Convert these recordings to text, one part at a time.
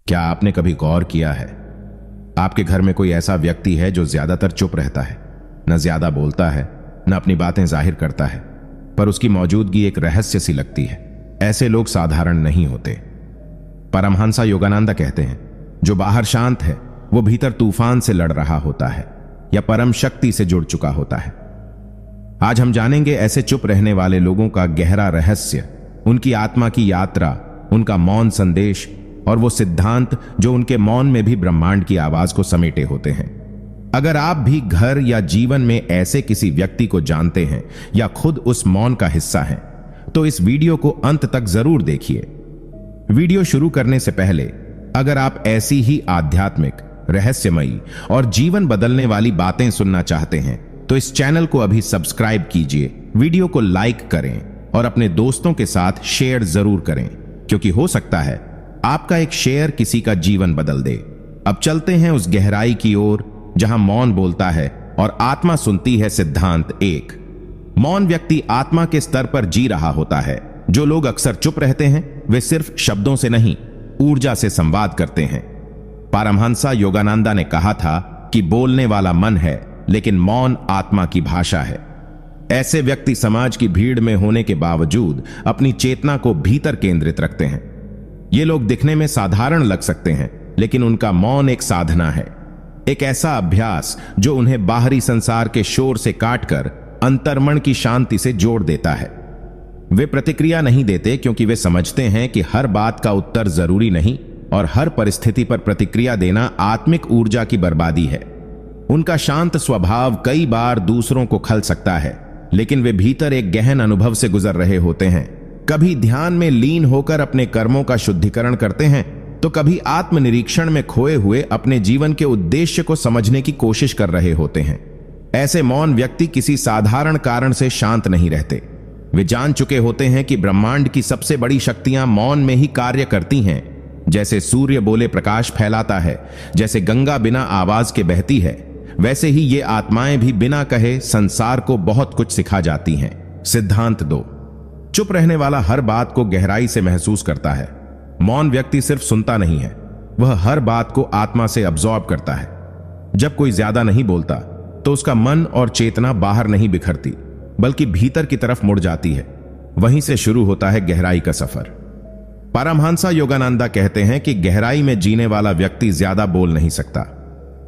क्या आपने कभी गौर किया है, आपके घर में कोई ऐसा व्यक्ति है जो ज्यादातर चुप रहता है, न ज्यादा बोलता है, न अपनी बातें जाहिर करता है, पर उसकी मौजूदगी एक रहस्य सी लगती है। ऐसे लोग साधारण नहीं होते। परमहंसा योगानंदा कहते हैं, जो बाहर शांत है वो भीतर तूफान से लड़ रहा होता है या परम शक्ति से जुड़ चुका होता है। आज हम जानेंगे ऐसे चुप रहने वाले लोगों का गहरा रहस्य, उनकी आत्मा की यात्रा, उनका मौन संदेश और वो सिद्धांत जो उनके मौन में भी ब्रह्मांड की आवाज को समेटे होते हैं। अगर आप भी घर या जीवन में ऐसे किसी व्यक्ति को जानते हैं या खुद उस मौन का हिस्सा हैं, तो इस वीडियो को अंत तक जरूर देखिए। वीडियो शुरू करने से पहले अगर आप ऐसी ही आध्यात्मिक, रहस्यमयी और जीवन बदलने वाली बातें सुनना चाहते हैं तो इस चैनल को अभी सब्सक्राइब कीजिए, वीडियो को लाइक करें और अपने दोस्तों के साथ शेयर जरूर करें, क्योंकि हो सकता है आपका एक शेयर किसी का जीवन बदल दे। अब चलते हैं उस गहराई की ओर जहां मौन बोलता है और आत्मा सुनती है। सिद्धांत 1। मौन व्यक्ति आत्मा के स्तर पर जी रहा होता है। जो लोग अक्सर चुप रहते हैं वे सिर्फ शब्दों से नहीं, ऊर्जा से संवाद करते हैं। परमहंसा योगानंदा ने कहा था कि बोलने वाला मन है, लेकिन मौन आत्मा की भाषा है। ऐसे व्यक्ति समाज की भीड़ में होने के बावजूद अपनी चेतना को भीतर केंद्रित रखते हैं। ये लोग दिखने में साधारण लग सकते हैं, लेकिन उनका मौन एक साधना है, एक ऐसा अभ्यास जो उन्हें बाहरी संसार के शोर से काटकर अंतर्मन की शांति से जोड़ देता है। वे प्रतिक्रिया नहीं देते क्योंकि वे समझते हैं कि हर बात का उत्तर जरूरी नहीं और हर परिस्थिति पर प्रतिक्रिया देना आत्मिक ऊर्जा की बर्बादी है। उनका शांत स्वभाव कई बार दूसरों को खल सकता है, लेकिन वे भीतर एक गहन अनुभव से गुजर रहे होते हैं। कभी ध्यान में लीन होकर अपने कर्मों का शुद्धिकरण करते हैं, तो कभी आत्मनिरीक्षण में खोए हुए अपने जीवन के उद्देश्य को समझने की कोशिश कर रहे होते हैं। ऐसे मौन व्यक्ति किसी साधारण कारण से शांत नहीं रहते। वे जान चुके होते हैं कि ब्रह्मांड की सबसे बड़ी शक्तियां मौन में ही कार्य करती हैं। जैसे सूर्य बोले प्रकाश फैलाता है, जैसे गंगा बिना आवाज के बहती है, वैसे ही ये आत्माएं भी बिना कहे संसार को बहुत कुछ सिखा जाती हैं। सिद्धांत 2। चुप रहने वाला हर बात को गहराई से महसूस करता है। मौन व्यक्ति सिर्फ सुनता नहीं है, वह हर बात को आत्मा से अब्सॉर्ब करता है। जब कोई ज्यादा नहीं बोलता तो उसका मन और चेतना बाहर नहीं बिखरती, बल्कि भीतर की तरफ मुड़ जाती है। वहीं से शुरू होता है गहराई का सफर। परमहंसा योगानंदा कहते हैं कि गहराई में जीने वाला व्यक्ति ज्यादा बोल नहीं सकता,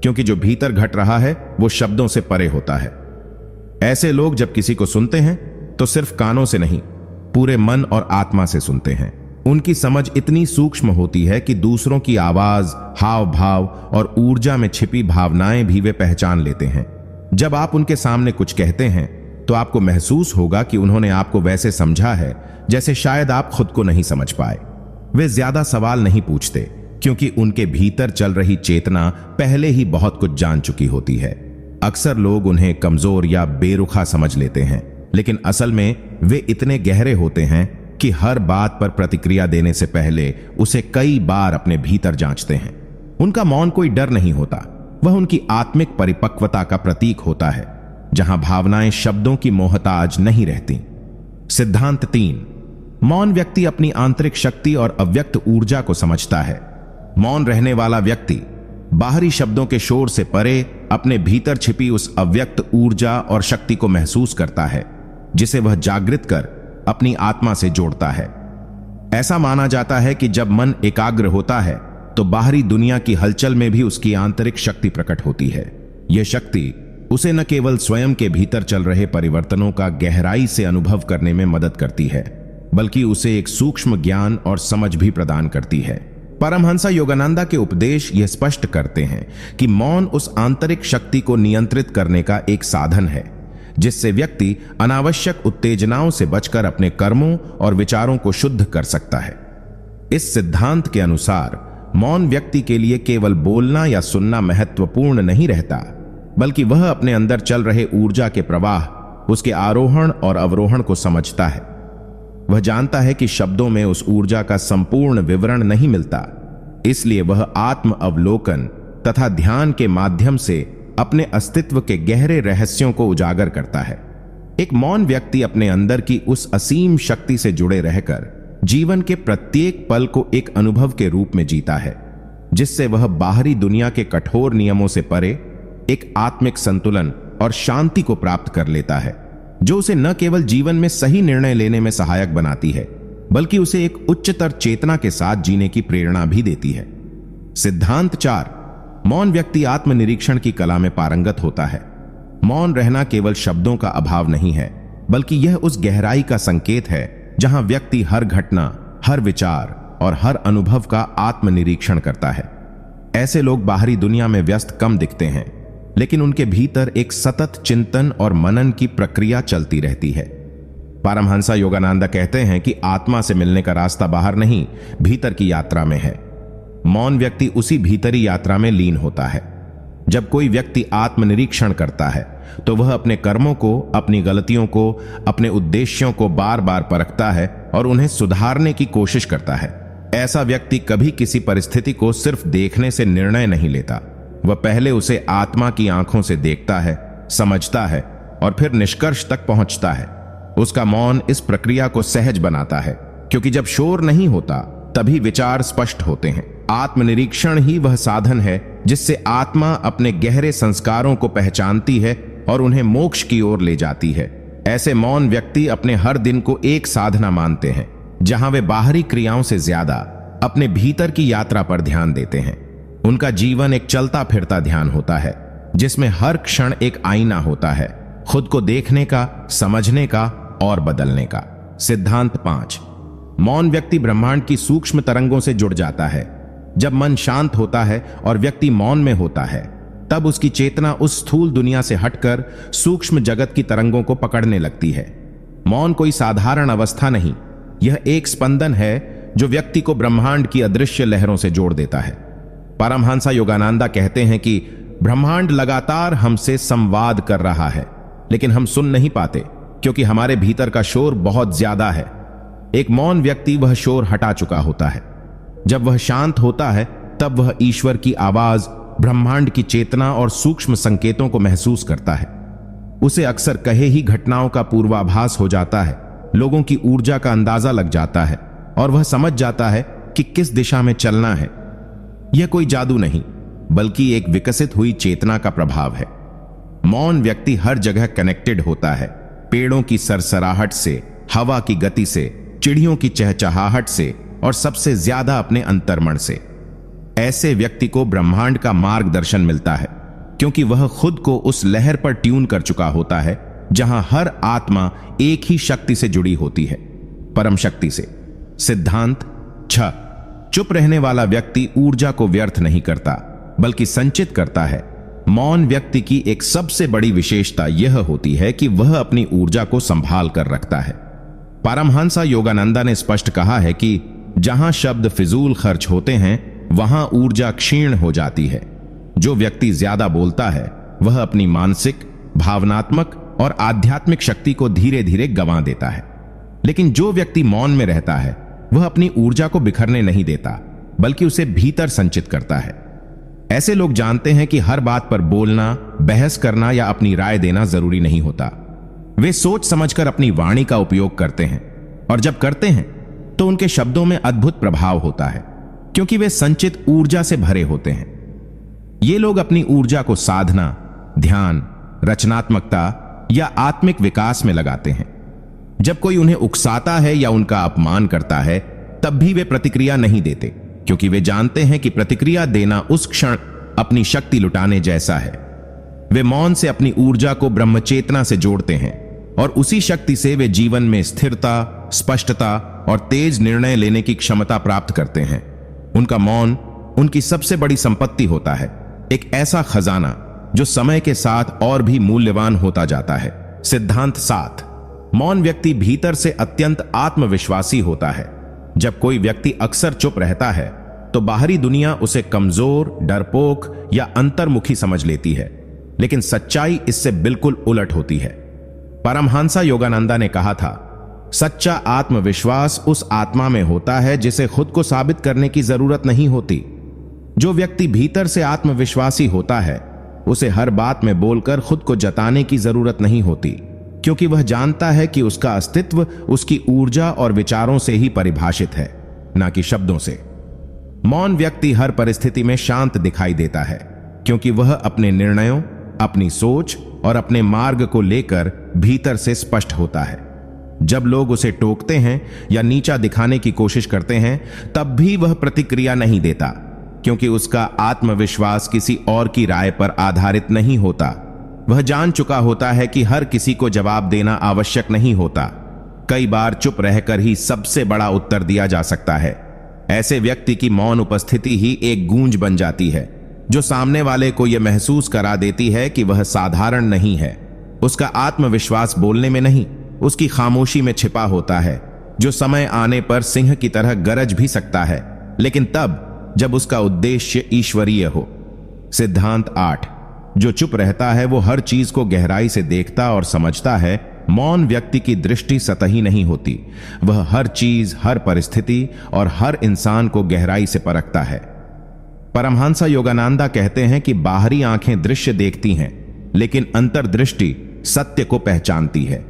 क्योंकि जो भीतर घट रहा है वो शब्दों से परे होता है। ऐसे लोग जब किसी को सुनते हैं तो सिर्फ कानों से नहीं, पूरे मन और आत्मा से सुनते हैं। उनकी समझ इतनी सूक्ष्म होती है कि दूसरों की आवाज, हाव भाव और ऊर्जा में छिपी भावनाएं भी वे पहचान लेते हैं। जब आप उनके सामने कुछ कहते हैं तो आपको महसूस होगा कि उन्होंने आपको वैसे समझा है जैसे शायद आप खुद को नहीं समझ पाए। वे ज्यादा सवाल नहीं पूछते, क्योंकि उनके भीतर चल रही चेतना पहले ही बहुत कुछ जान चुकी होती है। अक्सर लोग उन्हें कमजोर या बेरुखा समझ लेते हैं, लेकिन असल में वे इतने गहरे होते हैं कि हर बात पर प्रतिक्रिया देने से पहले उसे कई बार अपने भीतर जांचते हैं। उनका मौन कोई डर नहीं होता, वह उनकी आत्मिक परिपक्वता का प्रतीक होता है, जहां भावनाएं शब्दों की मोहताज नहीं रहती। सिद्धांत 3। मौन व्यक्ति अपनी आंतरिक शक्ति और अव्यक्त ऊर्जा को समझता है। मौन रहने वाला व्यक्ति बाहरी शब्दों के शोर से परे अपने भीतर छिपी उस अव्यक्त ऊर्जा और शक्ति को महसूस करता है, जिसे वह जागृत कर अपनी आत्मा से जोड़ता है। ऐसा माना जाता है कि जब मन एकाग्र होता है तो बाहरी दुनिया की हलचल में भी उसकी आंतरिक शक्ति प्रकट होती है। यह शक्ति उसे न केवल स्वयं के भीतर चल रहे परिवर्तनों का गहराई से अनुभव करने में मदद करती है, बल्कि उसे एक सूक्ष्म ज्ञान और समझ भी प्रदान करती है। परमहंसा योगानंदा के उपदेश यह स्पष्ट करते हैं कि मौन उस आंतरिक शक्ति को नियंत्रित करने का एक साधन है, जिससे व्यक्ति अनावश्यक उत्तेजनाओं से बचकर अपने कर्मों और विचारों को शुद्ध कर सकता है। इस सिद्धांत के अनुसार मौन व्यक्ति के लिए केवल बोलना या सुनना महत्वपूर्ण नहीं रहता, बल्कि वह अपने अंदर चल रहे ऊर्जा के प्रवाह, उसके आरोहण और अवरोहण को समझता है। वह जानता है कि शब्दों में उस ऊर्जा का संपूर्ण विवरण नहीं मिलता, इसलिए वह आत्म अवलोकन तथा ध्यान के माध्यम से अपने अस्तित्व के गहरे रहस्यों को उजागर करता है। एक मौन व्यक्ति अपने अंदर की उस असीम शक्ति से जुड़े रहकर जीवन के प्रत्येक पल को एक अनुभव के रूप में जीता है। जिससे वह बाहरी दुनिया के कठोर नियमों से परे एक आत्मिक संतुलन और शांति को प्राप्त कर लेता है, जो उसे न केवल जीवन में सही निर्णय लेने में सहायक बनाती है, बल्कि उसे एक उच्चतर चेतना के साथ जीने की प्रेरणा भी देती है। सिद्धांत 4, मौन व्यक्ति आत्मनिरीक्षण की कला में पारंगत होता है। मौन रहना केवल शब्दों का अभाव नहीं है, बल्कि यह उस गहराई का संकेत है जहां व्यक्ति हर घटना, हर विचार और हर अनुभव का आत्मनिरीक्षण करता है। ऐसे लोग बाहरी दुनिया में व्यस्त कम दिखते हैं, लेकिन उनके भीतर एक सतत चिंतन और मनन की प्रक्रिया चलती रहती है। पारमहंसा योगानंदा कहते हैं कि आत्मा से मिलने का रास्ता बाहर नहीं, भीतर की यात्रा में है। मौन व्यक्ति उसी भीतरी यात्रा में लीन होता है। जब कोई व्यक्ति आत्मनिरीक्षण करता है तो वह अपने कर्मों को, अपनी गलतियों को, अपने उद्देश्यों को बार बार परखता है और उन्हें सुधारने की कोशिश करता है। ऐसा व्यक्ति कभी किसी परिस्थिति को सिर्फ देखने से निर्णय नहीं लेता। वह पहले उसे आत्मा की आंखों से देखता है, समझता है और फिर निष्कर्ष तक पहुंचता है। उसका मौन इस प्रक्रिया को सहज बनाता है, क्योंकि जब शोर नहीं होता तभी विचार स्पष्ट होते हैं। आत्मनिरीक्षण ही वह साधन है जिससे आत्मा अपने गहरे संस्कारों को पहचानती है और उन्हें मोक्ष की ओर ले जाती है। ऐसे मौन व्यक्ति अपने हर दिन को एक साधना मानते हैं, जहां वे बाहरी क्रियाओं से ज्यादा अपने भीतर की यात्रा पर ध्यान देते हैं। उनका जीवन एक चलता फिरता ध्यान होता है, जिसमें हर क्षण एक आईना होता है, खुद को देखने का, समझने का और बदलने का। सिद्धांत 5, मौन व्यक्ति ब्रह्मांड की सूक्ष्म तरंगों से जुड़ जाता है। जब मन शांत होता है और व्यक्ति मौन में होता है, तब उसकी चेतना उस स्थूल दुनिया से हटकर सूक्ष्म जगत की तरंगों को पकड़ने लगती है। मौन कोई साधारण अवस्था नहीं, यह एक स्पंदन है जो व्यक्ति को ब्रह्मांड की अदृश्य लहरों से जोड़ देता है। परमहंसा योगानंदा कहते हैं कि ब्रह्मांड लगातार हमसे संवाद कर रहा है, लेकिन हम सुन नहीं पाते क्योंकि हमारे भीतर का शोर बहुत ज्यादा है। एक मौन व्यक्ति वह शोर हटा चुका होता है। जब वह शांत होता है, तब वह ईश्वर की आवाज, ब्रह्मांड की चेतना और सूक्ष्म संकेतों को महसूस करता है। उसे अक्सर कहे ही घटनाओं का पूर्वाभास हो जाता है, लोगों की ऊर्जा का अंदाजा लग जाता है और वह समझ जाता है कि किस दिशा में चलना है। यह कोई जादू नहीं, बल्कि एक विकसित हुई चेतना का प्रभाव है। मौन व्यक्ति हर जगह कनेक्टेड होता है, पेड़ों की सरसराहट से, हवा की गति से, चिड़ियों की चहचहाहट से और सबसे ज्यादा अपने अंतर्मन से। ऐसे व्यक्ति को ब्रह्मांड का मार्गदर्शन मिलता है, क्योंकि वह खुद को उस लहर पर ट्यून कर चुका होता है जहां हर आत्मा एक ही शक्ति से जुड़ी होती है, परम शक्ति से। सिद्धांत 6, चुप रहने वाला व्यक्ति ऊर्जा को व्यर्थ नहीं करता, बल्कि संचित करता है। मौन व्यक्ति की एक सबसे बड़ी विशेषता यह होती है कि वह अपनी ऊर्जा को संभाल कर रखता है। परमहंसा योगानंदा ने स्पष्ट कहा है कि जहां शब्द फिजूल खर्च होते हैं, वहां ऊर्जा क्षीण हो जाती है। जो व्यक्ति ज्यादा बोलता है, वह अपनी मानसिक, भावनात्मक और आध्यात्मिक शक्ति को धीरे धीरे गंवा देता है। लेकिन जो व्यक्ति मौन में रहता है, वह अपनी ऊर्जा को बिखरने नहीं देता, बल्कि उसे भीतर संचित करता है। ऐसे लोग जानते हैं कि हर बात पर बोलना, बहस करना या अपनी राय देना जरूरी नहीं होता। वे सोच समझकर अपनी वाणी का उपयोग करते हैं, और जब करते हैं तो उनके शब्दों में अद्भुत प्रभाव होता है, क्योंकि वे संचित ऊर्जा से भरे होते हैं। ये लोग अपनी ऊर्जा को साधना, ध्यान, रचनात्मकता या आत्मिक विकास में लगाते हैं। जब कोई उन्हें उकसाता है या उनका अपमान करता है, तब भी वे प्रतिक्रिया नहीं देते, क्योंकि वे जानते हैं कि प्रतिक्रिया देना उस क्षण अपनी शक्ति लुटाने जैसा है। वे मौन से अपनी ऊर्जा को ब्रह्मचेतना से जोड़ते हैं और उसी शक्ति से वे जीवन में स्थिरता, स्पष्टता और तेज निर्णय लेने की क्षमता प्राप्त करते हैं। उनका मौन उनकी सबसे बड़ी संपत्ति होता है, एक ऐसा खजाना जो समय के साथ और भी मूल्यवान होता जाता है। सिद्धांत 7, मौन व्यक्ति भीतर से अत्यंत आत्मविश्वासी होता है। जब कोई व्यक्ति अक्सर चुप रहता है, तो बाहरी दुनिया उसे कमजोर, डरपोक या अंतर्मुखी समझ लेती है, लेकिन सच्चाई इससे बिल्कुल उलट होती है। परमहंसा योगानंदा ने कहा था, सच्चा आत्मविश्वास उस आत्मा में होता है जिसे खुद को साबित करने की जरूरत नहीं होती। जो व्यक्ति भीतर से आत्मविश्वासी होता है, उसे हर बात में बोलकर खुद को जताने की जरूरत नहीं होती, क्योंकि वह जानता है कि उसका अस्तित्व उसकी ऊर्जा और विचारों से ही परिभाषित है, ना कि शब्दों से। मौन व्यक्ति हर परिस्थिति में शांत दिखाई देता है, क्योंकि वह अपने निर्णयों, अपनी सोच और अपने मार्ग को लेकर भीतर से स्पष्ट होता है। जब लोग उसे टोकते हैं या नीचा दिखाने की कोशिश करते हैं, तब भी वह प्रतिक्रिया नहीं देता, क्योंकि उसका आत्मविश्वास किसी और की राय पर आधारित नहीं होता। वह जान चुका होता है कि हर किसी को जवाब देना आवश्यक नहीं होता। कई बार चुप रहकर ही सबसे बड़ा उत्तर दिया जा सकता है। ऐसे व्यक्ति की मौन उपस्थिति ही एक गूंज बन जाती है, जो सामने वाले को यह महसूस करा देती है कि वह साधारण नहीं है। उसका आत्मविश्वास बोलने में नहीं, उसकी खामोशी में छिपा होता है, जो समय आने पर सिंह की तरह गरज भी सकता है, लेकिन तब जब उसका उद्देश्य ईश्वरीय हो। सिद्धांत 8। जो चुप रहता है वो हर चीज को गहराई से देखता और समझता है। मौन व्यक्ति की दृष्टि सतही नहीं होती, वह हर चीज, हर परिस्थिति और हर इंसान को गहराई से परखता है। परमहंस योगानंदा कहते हैं कि बाहरी आंखें दृश्य देखती हैं, लेकिन अंतर्दृष्टि सत्य को पहचानती है।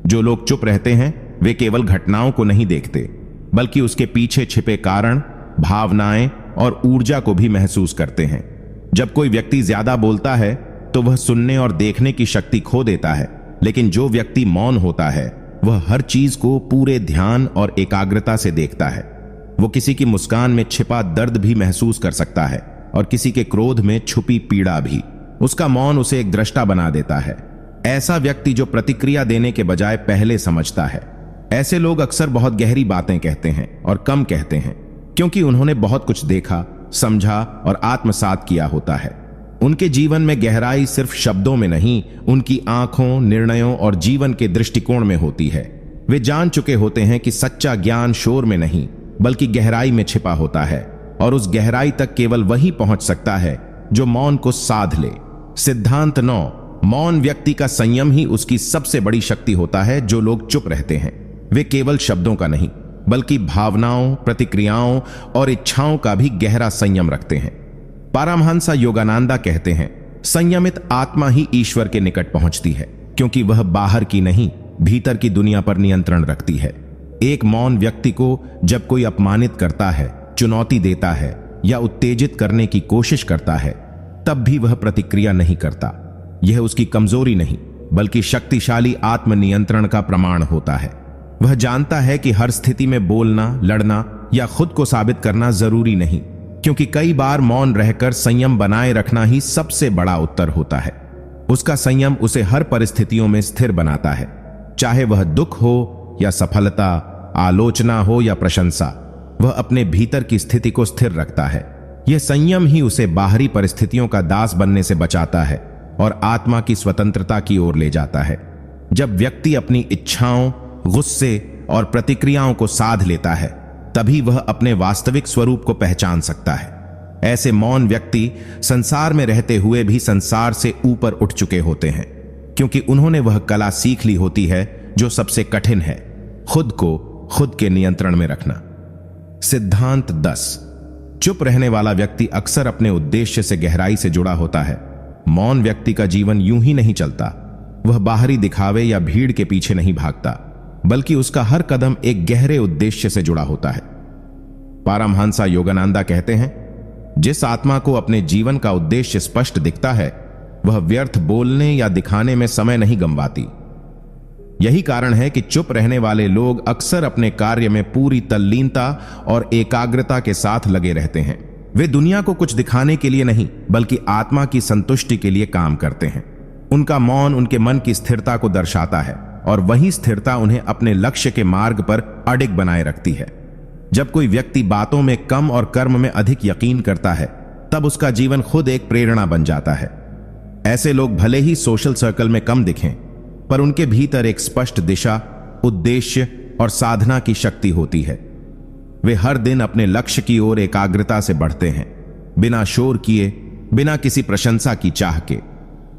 जो लोग चुप रहते हैं वे केवल घटनाओं को नहीं देखते, बल्कि उसके पीछे छिपे कारण, भावनाएं और ऊर्जा को भी महसूस करते हैं। जब कोई व्यक्ति ज्यादा बोलता है तो वह सुनने और देखने की शक्ति खो देता है, लेकिन जो व्यक्ति मौन होता है वह हर चीज को पूरे ध्यान और एकाग्रता से देखता है। वो किसी की मुस्कान में छिपा दर्द भी महसूस कर सकता है और किसी के क्रोध में छुपी पीड़ा भी। उसका मौन उसे एक दृष्टा बना देता है। ऐसा व्यक्ति जो प्रतिक्रिया देने के बजाय पहले समझता है। ऐसे लोग अक्सर बहुत गहरी बातें कहते हैं और कम कहते हैं, क्योंकि उन्होंने बहुत कुछ देखा, समझा और आत्मसात किया होता है। उनके जीवन में गहराई सिर्फ शब्दों में नहीं, उनकी आंखों, निर्णयों और जीवन के दृष्टिकोण में होती है। वे जान चुके होते हैं कि सच्चा ज्ञान शोर में नहीं, बल्कि गहराई में छिपा होता है, और उस गहराई तक केवल वही पहुंच सकता है जो मौन को साध ले। सिद्धांत 9। मौन व्यक्ति का संयम ही उसकी सबसे बड़ी शक्ति होता है। जो लोग चुप रहते हैं वे केवल शब्दों का नहीं, बल्कि भावनाओं, प्रतिक्रियाओं और इच्छाओं का भी गहरा संयम रखते हैं। परमहंस योगानंदा कहते हैं, संयमित आत्मा ही ईश्वर के निकट पहुंचती है, क्योंकि वह बाहर की नहीं, भीतर की दुनिया पर नियंत्रण रखती है। एक मौन व्यक्ति को जब कोई अपमानित करता है, चुनौती देता है या उत्तेजित करने की कोशिश करता है, तब भी वह प्रतिक्रिया नहीं करता। यह उसकी कमजोरी नहीं, बल्कि शक्तिशाली आत्मनियंत्रण का प्रमाण होता है। वह जानता है कि हर स्थिति में बोलना, लड़ना या खुद को साबित करना जरूरी नहीं, क्योंकि कई बार मौन रहकर संयम बनाए रखना ही सबसे बड़ा उत्तर होता है। उसका संयम उसे हर परिस्थितियों में स्थिर बनाता है, चाहे वह दुख हो या सफलता, आलोचना हो या प्रशंसा। वह अपने भीतर की स्थिति को स्थिर रखता है। यह संयम ही उसे बाहरी परिस्थितियों का दास बनने से बचाता है और आत्मा की स्वतंत्रता की ओर ले जाता है। जब व्यक्ति अपनी इच्छाओं, गुस्से और प्रतिक्रियाओं को साध लेता है, तभी वह अपने वास्तविक स्वरूप को पहचान सकता है। ऐसे मौन व्यक्ति संसार में रहते हुए भी संसार से ऊपर उठ चुके होते हैं, क्योंकि उन्होंने वह कला सीख ली होती है जो सबसे कठिन है, खुद को खुद के नियंत्रण में रखना। सिद्धांत 10। चुप रहने वाला व्यक्ति अक्सर अपने उद्देश्य से गहराई से जुड़ा होता है। मौन व्यक्ति का जीवन यूं ही नहीं चलता। वह बाहरी दिखावे या भीड़ के पीछे नहीं भागता, बल्कि उसका हर कदम एक गहरे उद्देश्य से जुड़ा होता है। परमहंस योगानंदा कहते हैं, जिस आत्मा को अपने जीवन का उद्देश्य स्पष्ट दिखता है, वह व्यर्थ बोलने या दिखाने में समय नहीं गंवाती। यही कारण है कि चुप रहने वाले लोग अक्सर अपने कार्य में पूरी तल्लीनता और एकाग्रता के साथ लगे रहते हैं। वे दुनिया को कुछ दिखाने के लिए नहीं, बल्कि आत्मा की संतुष्टि के लिए काम करते हैं। उनका मौन उनके मन की स्थिरता को दर्शाता है, और वही स्थिरता उन्हें अपने लक्ष्य के मार्ग पर अडिग बनाए रखती है। जब कोई व्यक्ति बातों में कम और कर्म में अधिक यकीन करता है, तब उसका जीवन खुद एक प्रेरणा बन जाता है। ऐसे लोग भले ही सोशल सर्कल में कम दिखें, पर उनके भीतर एक स्पष्ट दिशा, उद्देश्य और साधना की शक्ति होती है। वे हर दिन अपने लक्ष्य की ओर एकाग्रता से बढ़ते हैं, बिना शोर किए, बिना किसी प्रशंसा की चाह के।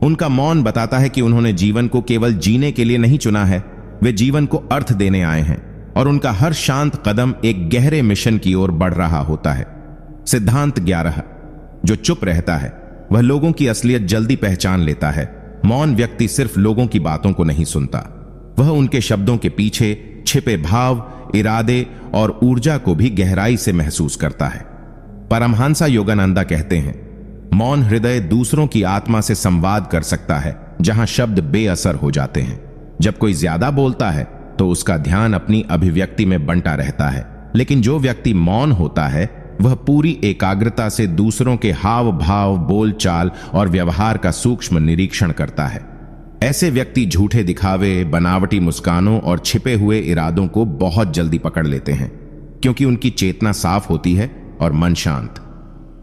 उनका मौन बताता है कि उन्होंने जीवन को केवल जीने के लिए नहीं चुना है, वे जीवन को अर्थ देने आए हैं, और उनका हर शांत कदम एक गहरे मिशन की ओर बढ़ रहा होता है। सिद्धांत 11। जो चुप रहता है वह लोगों की असलियत जल्दी पहचान लेता है। मौन व्यक्ति सिर्फ लोगों की बातों को नहीं सुनता, वह उनके शब्दों के पीछे छिपे भाव, इरादे और ऊर्जा को भी गहराई से महसूस करता है। परमहंसा योगानंदा कहते हैं, मौन हृदय दूसरों की आत्मा से संवाद कर सकता है जहां शब्द बेअसर हो जाते हैं। जब कोई ज्यादा बोलता है तो उसका ध्यान अपनी अभिव्यक्ति में बंटा रहता है, लेकिन जो व्यक्ति मौन होता है वह पूरी एकाग्रता से दूसरों के हाव भाव, बोलचाल और व्यवहार का सूक्ष्म निरीक्षण करता है। ऐसे व्यक्ति झूठे दिखावे, बनावटी मुस्कानों और छिपे हुए इरादों को बहुत जल्दी पकड़ लेते हैं, क्योंकि उनकी चेतना साफ होती है और मन शांत।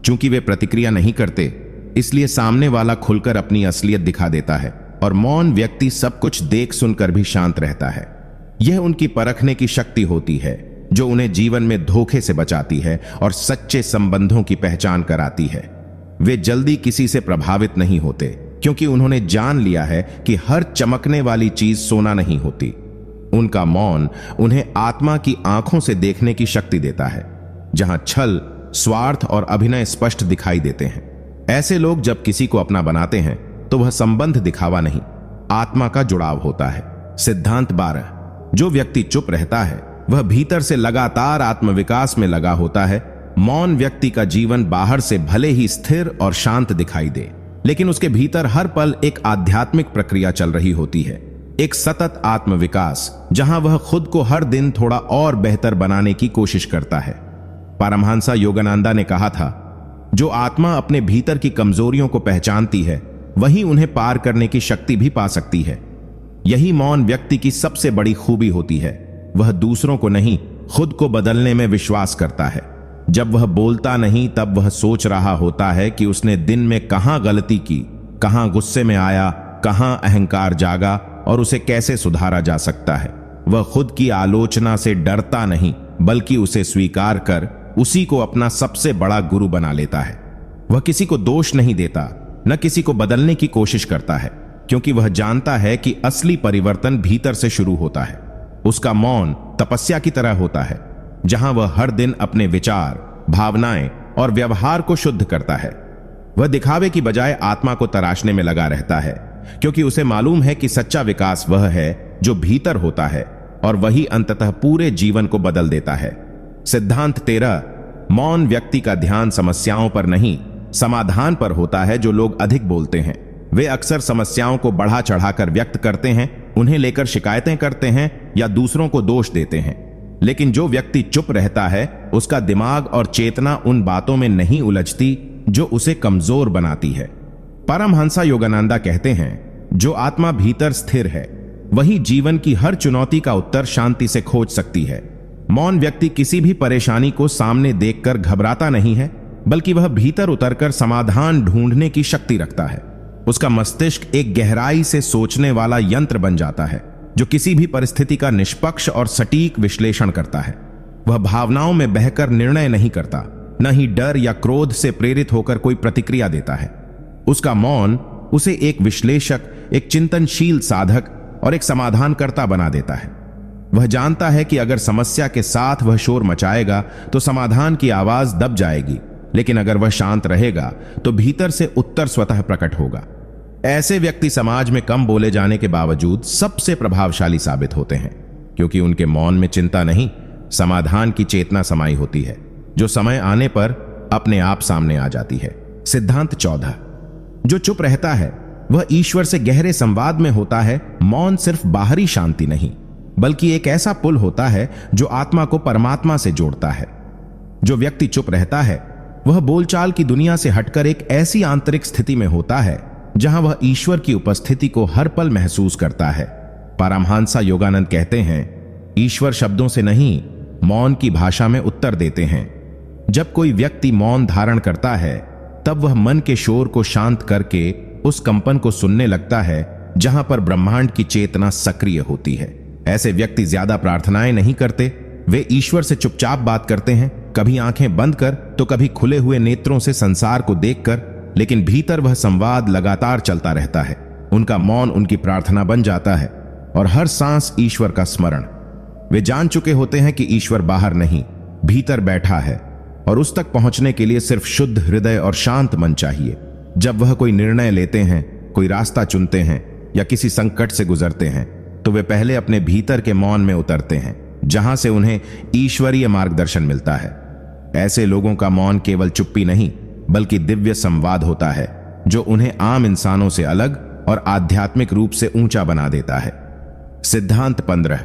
चूंकि वे प्रतिक्रिया नहीं करते, इसलिए सामने वाला खुलकर अपनी असलियत दिखा देता है और मौन व्यक्ति सब कुछ देख सुनकर भी शांत रहता है। यह उनकी परखने की शक्ति होती है जो उन्हें जीवन में धोखे से बचाती है और सच्चे संबंधों की पहचान कराती है। वे जल्दी किसी से प्रभावित नहीं होते, क्योंकि उन्होंने जान लिया है कि हर चमकने वाली चीज सोना नहीं होती। उनका मौन उन्हें आत्मा की आंखों से देखने की शक्ति देता है, जहां छल, स्वार्थ और अभिनय स्पष्ट दिखाई देते हैं। ऐसे लोग जब किसी को अपना बनाते हैं तो वह संबंध दिखावा नहीं, आत्मा का जुड़ाव होता है। सिद्धांत 12। जो व्यक्ति चुप रहता है वह भीतर से लगातार आत्मविकास में लगा होता है। मौन व्यक्ति का जीवन बाहर से भले ही स्थिर और शांत दिखाई दे, लेकिन उसके भीतर हर पल एक आध्यात्मिक प्रक्रिया चल रही होती है, एक सतत आत्मविकास, जहां वह खुद को हर दिन थोड़ा और बेहतर बनाने की कोशिश करता है। परमहंसा योगानंदा ने कहा था, जो आत्मा अपने भीतर की कमजोरियों को पहचानती है वही उन्हें पार करने की शक्ति भी पा सकती है। यही मौन व्यक्ति की सबसे बड़ी खूबी होती है। वह दूसरों को नहीं, खुद को बदलने में विश्वास करता है। जब वह बोलता नहीं तब वह सोच रहा होता है कि उसने दिन में कहां गलती की, कहां गुस्से में आया, कहां अहंकार जागा और उसे कैसे सुधारा जा सकता है। वह खुद की आलोचना से डरता नहीं, बल्कि उसे स्वीकार कर उसी को अपना सबसे बड़ा गुरु बना लेता है। वह किसी को दोष नहीं देता, न किसी को बदलने की कोशिश करता है, क्योंकि वह जानता है कि असली परिवर्तन भीतर से शुरू होता है। उसका मौन तपस्या की तरह होता है, जहां वह हर दिन अपने विचार, भावनाएं और व्यवहार को शुद्ध करता है। वह दिखावे की बजाय आत्मा को तराशने में लगा रहता है, क्योंकि उसे मालूम है कि सच्चा विकास वह है जो भीतर होता है और वही अंततः पूरे जीवन को बदल देता है। सिद्धांत 13। मौन व्यक्ति का ध्यान समस्याओं पर नहीं, समाधान पर होता है। जो लोग अधिक बोलते हैं वे अक्सर समस्याओं को बढ़ा चढ़ाकर व्यक्त करते हैं, उन्हें लेकर शिकायतें करते हैं या दूसरों को दोष देते हैं। लेकिन जो व्यक्ति चुप रहता है उसका दिमाग और चेतना उन बातों में नहीं उलझती जो उसे कमजोर बनाती है। परमहंसा योगानंदा कहते हैं, जो आत्मा भीतर स्थिर है वही जीवन की हर चुनौती का उत्तर शांति से खोज सकती है। मौन व्यक्ति किसी भी परेशानी को सामने देखकर घबराता नहीं है, बल्कि वह भीतर उतरकर समाधान ढूंढने की शक्ति रखता है। उसका मस्तिष्क एक गहराई से सोचने वाला यंत्र बन जाता है, जो किसी भी परिस्थिति का निष्पक्ष और सटीक विश्लेषण करता है। वह भावनाओं में बहकर निर्णय नहीं करता, न ही डर या क्रोध से प्रेरित होकर कोई प्रतिक्रिया देता है। उसका मौन उसे एक विश्लेषक, एक चिंतनशील साधक और एक समाधानकर्ता बना देता है। वह जानता है कि अगर समस्या के साथ वह शोर मचाएगा तो समाधान की आवाज दब जाएगी, लेकिन अगर वह शांत रहेगा तो भीतर से उत्तर स्वतः प्रकट होगा। ऐसे व्यक्ति समाज में कम बोले जाने के बावजूद सबसे प्रभावशाली साबित होते हैं, क्योंकि उनके मौन में चिंता नहीं, समाधान की चेतना समाई होती है, जो समय आने पर अपने आप सामने आ जाती है। सिद्धांत 14। जो चुप रहता है वह ईश्वर से गहरे संवाद में होता है। मौन सिर्फ बाहरी शांति नहीं, बल्कि एक ऐसा पुल होता है जो आत्मा को परमात्मा से जोड़ता है। जो व्यक्ति चुप रहता है वह बोलचाल की दुनिया से हटकर एक ऐसी आंतरिक स्थिति में होता है जहां वह ईश्वर की उपस्थिति को हर पल महसूस करता है। परमहंसा योगानंद कहते हैं, ईश्वर शब्दों से नहीं, मौन की भाषा में उत्तर देते हैं। जब कोई व्यक्ति मौन धारण करता है तब वह मन के शोर को शांत करके उस कंपन को सुनने लगता है जहां पर ब्रह्मांड की चेतना सक्रिय होती है। ऐसे व्यक्ति ज्यादा प्रार्थनाएं नहीं करते, वे ईश्वर से चुपचाप बात करते हैं, कभी आंखें बंद कर तो कभी खुले हुए नेत्रों से संसार को देखकर, लेकिन भीतर वह संवाद लगातार चलता रहता है। उनका मौन उनकी प्रार्थना बन जाता है और हर सांस ईश्वर का स्मरण। वे जान चुके होते हैं कि ईश्वर बाहर नहीं, भीतर बैठा है और उस तक पहुंचने के लिए सिर्फ शुद्ध हृदय और शांत मन चाहिए। जब वह कोई निर्णय लेते हैं, कोई रास्ता चुनते हैं या किसी संकट से गुजरते हैं, तो वे पहले अपने भीतर के मौन में उतरते हैं, जहां से उन्हें ईश्वरीय मार्गदर्शन मिलता है। ऐसे लोगों का मौन केवल चुप्पी नहीं बल्कि दिव्य संवाद होता है जो उन्हें आम इंसानों से अलग और आध्यात्मिक रूप से ऊंचा बना देता है। सिद्धांत 15।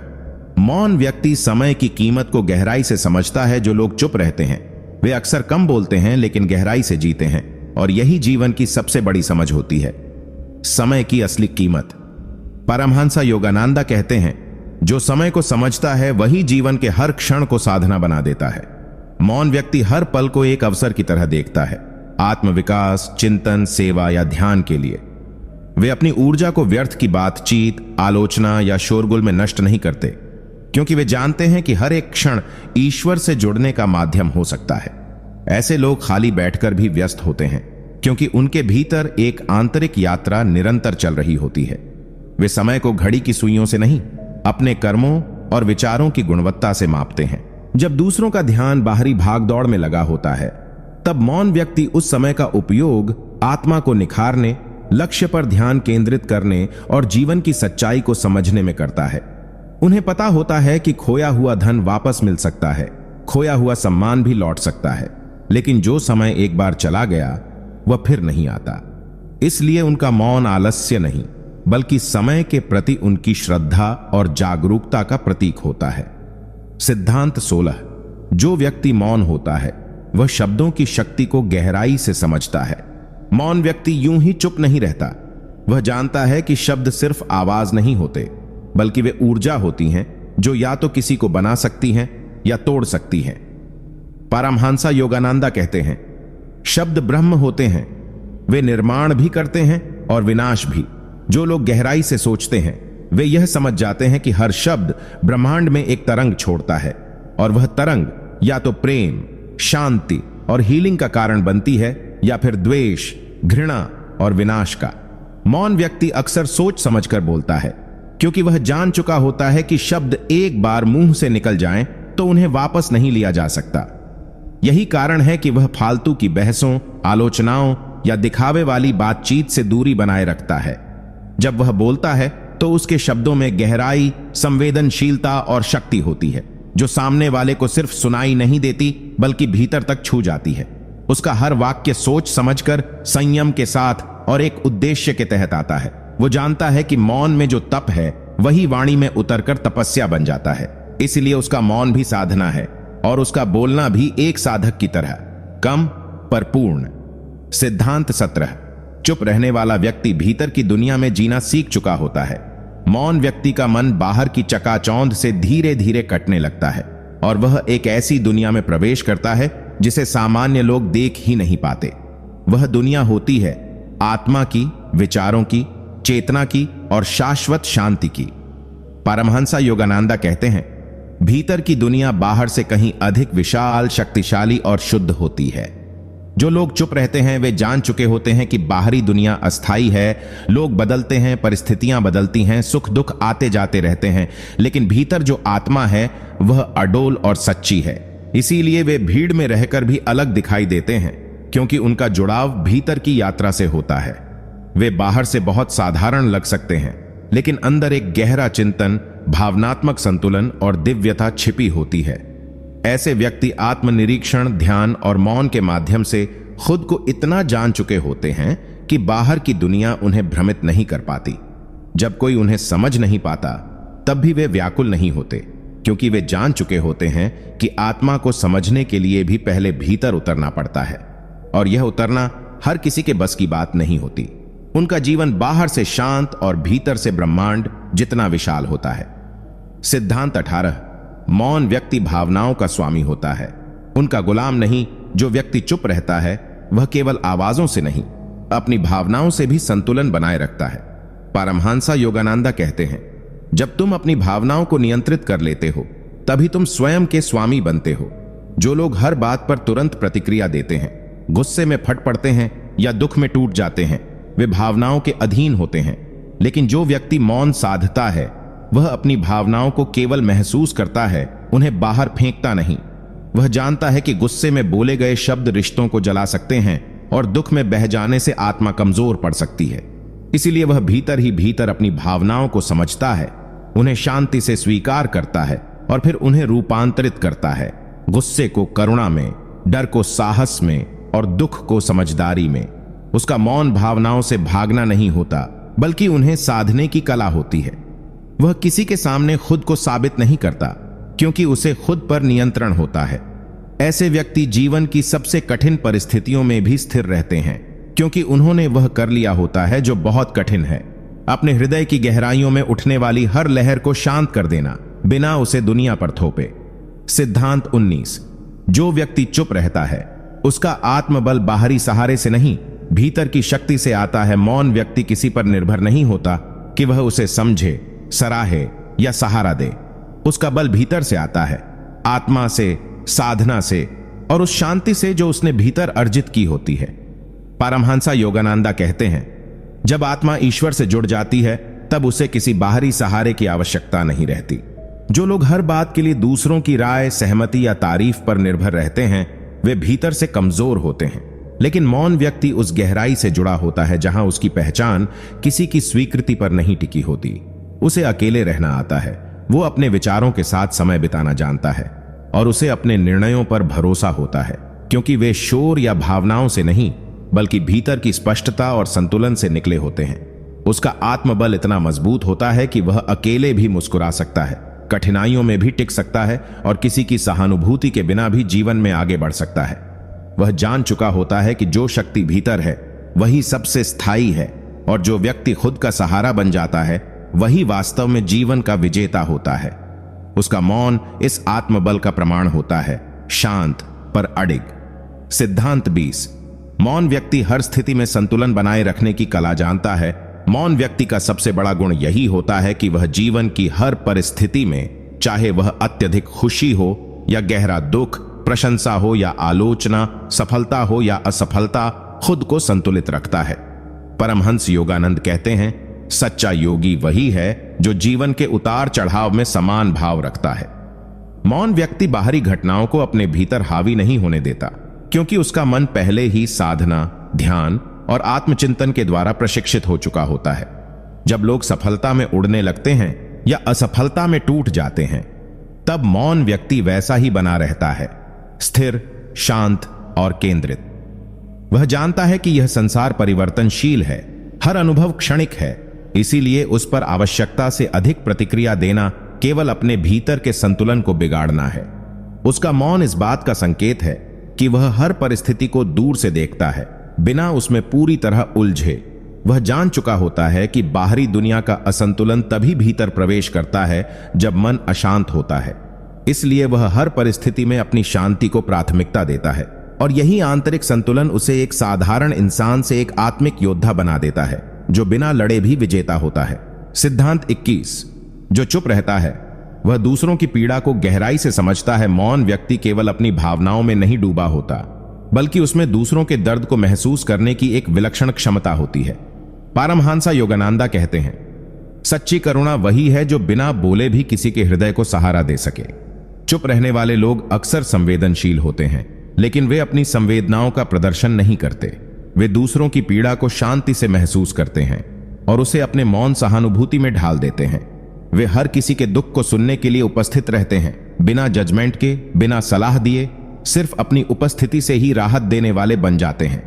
मौन व्यक्ति समय की कीमत को गहराई से समझता है। जो लोग चुप रहते हैं वे अक्सर कम बोलते हैं लेकिन गहराई से जीते हैं, और यही जीवन की सबसे बड़ी समझ होती है, समय की असली कीमत। परमहंस योगानंदा कहते हैं, जो समय को समझता है वही जीवन के हर क्षण को साधना बना देता है। मौन व्यक्ति हर पल को एक अवसर की तरह देखता है, आत्मविकास, चिंतन, सेवा या ध्यान के लिए। वे अपनी ऊर्जा को व्यर्थ की बातचीत, आलोचना या शोरगुल में नष्ट नहीं करते, क्योंकि वे जानते हैं कि हर एक क्षण ईश्वर से जुड़ने का माध्यम हो सकता है। ऐसे लोग खाली बैठकर भी व्यस्त होते हैं, क्योंकि उनके भीतर एक आंतरिक यात्रा निरंतर चल रही होती है। वे समय को घड़ी की सुइयों से नहीं, अपने कर्मों और विचारों की गुणवत्ता से मापते हैं। जब दूसरों का ध्यान बाहरी भागदौड़ में लगा होता है, तब मौन व्यक्ति उस समय का उपयोग आत्मा को निखारने, लक्ष्य पर ध्यान केंद्रित करने और जीवन की सच्चाई को समझने में करता है। उन्हें पता होता है कि खोया हुआ धन वापस मिल सकता है, खोया हुआ सम्मान भी लौट सकता है, लेकिन जो समय एक बार चला गया वह फिर नहीं आता। इसलिए उनका मौन आलस्य नहीं बल्कि समय के प्रति उनकी श्रद्धा और जागरूकता का प्रतीक होता है। सिद्धांत 16। जो व्यक्ति मौन होता है वह शब्दों की शक्ति को गहराई से समझता है। मौन व्यक्ति यूं ही चुप नहीं रहता, वह जानता है कि शब्द सिर्फ आवाज नहीं होते बल्कि वे ऊर्जा होती हैं जो या तो किसी को बना सकती हैं या तोड़ सकती हैं। परमहंस योगानंदा कहते हैं, शब्द ब्रह्म होते हैं, वे निर्माण भी करते हैं और विनाश भी। जो लोग गहराई से सोचते हैं वे यह समझ जाते हैं कि हर शब्द ब्रह्मांड में एक तरंग छोड़ता है, और वह तरंग या तो प्रेम, शांति और हीलिंग का कारण बनती है या फिर द्वेष, घृणा और विनाश का। मौन व्यक्ति अक्सर सोच समझकर बोलता है, क्योंकि वह जान चुका होता है कि शब्द एक बार मुंह से निकल जाएं तो उन्हें वापस नहीं लिया जा सकता। यही कारण है कि वह फालतू की बहसों, आलोचनाओं या दिखावे वाली बातचीत से दूरी बनाए रखता है। जब वह बोलता है तो उसके शब्दों में गहराई, संवेदनशीलता और शक्ति होती है, जो सामने वाले को सिर्फ सुनाई नहीं देती बल्कि भीतर तक छू जाती है। उसका हर वाक्य सोच समझकर, संयम के साथ और एक उद्देश्य के तहत आता है। वो जानता है कि मौन में जो तप है वही वाणी में उतरकर तपस्या बन जाता है। इसलिए उसका मौन भी साधना है और उसका बोलना भी एक साधक की तरह, कम पर पूर्ण। सिद्धांत 17। चुप रहने वाला व्यक्ति भीतर की दुनिया में जीना सीख चुका होता है। मौन व्यक्ति का मन बाहर की चकाचौंध से धीरे धीरे कटने लगता है और वह एक ऐसी दुनिया में प्रवेश करता है जिसे सामान्य लोग देख ही नहीं पाते। वह दुनिया होती है आत्मा की, विचारों की, चेतना की और शाश्वत शांति की। परमहंस योगानंदा कहते हैं, भीतर की दुनिया बाहर से कहीं अधिक विशाल, शक्तिशाली और शुद्ध होती है। जो लोग चुप रहते हैं वे जान चुके होते हैं कि बाहरी दुनिया अस्थाई है, लोग बदलते हैं, परिस्थितियां बदलती हैं, सुख दुख आते जाते रहते हैं, लेकिन भीतर जो आत्मा है वह अडोल और सच्ची है। इसीलिए वे भीड़ में रहकर भी अलग दिखाई देते हैं, क्योंकि उनका जुड़ाव भीतर की यात्रा से होता है। वे बाहर से बहुत साधारण लग सकते हैं, लेकिन अंदर एक गहरा चिंतन, भावनात्मक संतुलन और दिव्यता छिपी होती है। ऐसे व्यक्ति आत्मनिरीक्षण, ध्यान और मौन के माध्यम से खुद को इतना जान चुके होते हैं कि बाहर की दुनिया उन्हें भ्रमित नहीं कर पाती। जब कोई उन्हें समझ नहीं पाता तब भी वे व्याकुल नहीं होते, क्योंकि वे जान चुके होते हैं कि आत्मा को समझने के लिए भी पहले भीतर उतरना पड़ता है, और यह उतरना हर किसी के बस की बात नहीं होती। उनका जीवन बाहर से शांत और भीतर से ब्रह्मांड जितना विशाल होता है। सिद्धांत 18। मौन व्यक्ति भावनाओं का स्वामी होता है, उनका गुलाम नहीं। जो व्यक्ति चुप रहता है वह केवल आवाजों से नहीं, अपनी भावनाओं से भी संतुलन बनाए रखता है। परमहंस योगानंदा कहते हैं, जब तुम अपनी भावनाओं को नियंत्रित कर लेते हो तभी तुम स्वयं के स्वामी बनते हो। जो लोग हर बात पर तुरंत प्रतिक्रिया देते हैं, गुस्से में फट पड़ते हैं या दुख में टूट जाते हैं, वे भावनाओं के अधीन होते हैं। लेकिन जो व्यक्ति मौन साधता है वह अपनी भावनाओं को केवल महसूस करता है, उन्हें बाहर फेंकता नहीं। वह जानता है कि गुस्से में बोले गए शब्द रिश्तों को जला सकते हैं और दुख में बह जाने से आत्मा कमजोर पड़ सकती है। इसीलिए वह भीतर ही भीतर अपनी भावनाओं को समझता है, उन्हें शांति से स्वीकार करता है और फिर उन्हें रूपांतरित करता है, गुस्से को करुणा में, डर को साहस में और दुख को समझदारी में। उसका मौन भावनाओं से भागना नहीं होता, बल्कि उन्हें साधने की कला होती है। वह किसी के सामने खुद को साबित नहीं करता, क्योंकि उसे खुद पर नियंत्रण होता है। ऐसे व्यक्ति जीवन की सबसे कठिन परिस्थितियों में भी स्थिर रहते हैं, क्योंकि उन्होंने वह कर लिया होता है जो बहुत कठिन है, अपने हृदय की गहराइयों में उठने वाली हर लहर को शांत कर देना, बिना उसे दुनिया पर थोपे। सिद्धांत 19। जो व्यक्ति चुप रहता है उसका आत्मबल बाहरी सहारे से नहीं, भीतर की शक्ति से आता है। मौन व्यक्ति किसी पर निर्भर नहीं होता कि वह उसे समझे, सराहे या सहारा दे। उसका बल भीतर से आता है, आत्मा से, साधना से और उस शांति से जो उसने भीतर अर्जित की होती है। परमहंस योगानंद कहते हैं, जब आत्मा ईश्वर से जुड़ जाती है तब उसे किसी बाहरी सहारे की आवश्यकता नहीं रहती। जो लोग हर बात के लिए दूसरों की राय, सहमति या तारीफ पर निर्भर रहते हैं, वे भीतर से कमजोर होते हैं। लेकिन मौन व्यक्ति उस गहराई से जुड़ा होता है जहां उसकी पहचान किसी की स्वीकृति पर नहीं टिकी होती। उसे अकेले रहना आता है, वो अपने विचारों के साथ समय बिताना जानता है और उसे अपने निर्णयों पर भरोसा होता है, क्योंकि वे शोर या भावनाओं से नहीं, बल्कि भीतर की स्पष्टता और संतुलन से निकले होते हैं। उसका आत्मबल इतना मजबूत होता है कि वह अकेले भी मुस्कुरा सकता है, कठिनाइयों में भी टिक सकता है और किसी की सहानुभूति के बिना भी जीवन में आगे बढ़ सकता है। वह जान चुका होता है कि जो शक्ति भीतर है वही सबसे स्थायी है, और जो व्यक्ति खुद का सहारा बन जाता है वही वास्तव में जीवन का विजेता होता है। उसका मौन इस आत्मबल का प्रमाण होता है, शांत पर अडिग। सिद्धांत 20। मौन व्यक्ति हर स्थिति में संतुलन बनाए रखने की कला जानता है। मौन व्यक्ति का सबसे बड़ा गुण यही होता है कि वह जीवन की हर परिस्थिति में, चाहे वह अत्यधिक खुशी हो या गहरा दुख, प्रशंसा हो या आलोचना, सफलता हो या असफलता, खुद को संतुलित रखता है। परमहंस योगानंद कहते हैं, सच्चा योगी वही है जो जीवन के उतार चढ़ाव में समान भाव रखता है। मौन व्यक्ति बाहरी घटनाओं को अपने भीतर हावी नहीं होने देता, क्योंकि उसका मन पहले ही साधना, ध्यान और आत्मचिंतन के द्वारा प्रशिक्षित हो चुका होता है। जब लोग सफलता में उड़ने लगते हैं या असफलता में टूट जाते हैं, तब मौन व्यक्ति वैसा ही बना रहता है, स्थिर, शांत और केंद्रित। वह जानता है कि यह संसार परिवर्तनशील है, हर अनुभव क्षणिक है, इसीलिए उस पर आवश्यकता से अधिक प्रतिक्रिया देना केवल अपने भीतर के संतुलन को बिगाड़ना है। उसका मौन इस बात का संकेत है कि वह हर परिस्थिति को दूर से देखता है, बिना उसमें पूरी तरह उलझे। वह जान चुका होता है कि बाहरी दुनिया का असंतुलन तभी भीतर प्रवेश करता है जब मन अशांत होता है। इसलिए वह हर परिस्थिति में अपनी शांति को प्राथमिकता देता है, और यही आंतरिक संतुलन उसे एक साधारण इंसान से एक आत्मिक योद्धा बना देता है, जो बिना लड़े भी विजेता होता है। सिद्धांत 21। जो चुप रहता है वह दूसरों की पीड़ा को गहराई से समझता है। मौन व्यक्ति केवल अपनी भावनाओं में नहीं डूबा होता, बल्कि उसमें दूसरों के दर्द को महसूस करने की एक विलक्षण क्षमता होती है। परमहंस योगानंद कहते हैं, सच्ची करुणा वही है जो बिना बोले भी किसी के हृदय को सहारा दे सके। चुप रहने वाले लोग अक्सर संवेदनशील होते हैं, लेकिन वे अपनी संवेदनाओं का प्रदर्शन नहीं करते। वे दूसरों की पीड़ा को शांति से महसूस करते हैं और उसे अपने मौन सहानुभूति में ढाल देते हैं। वे हर किसी के दुख को सुनने के लिए उपस्थित रहते हैं, बिना जजमेंट के, बिना सलाह दिए, सिर्फ अपनी उपस्थिति से ही राहत देने वाले बन जाते हैं।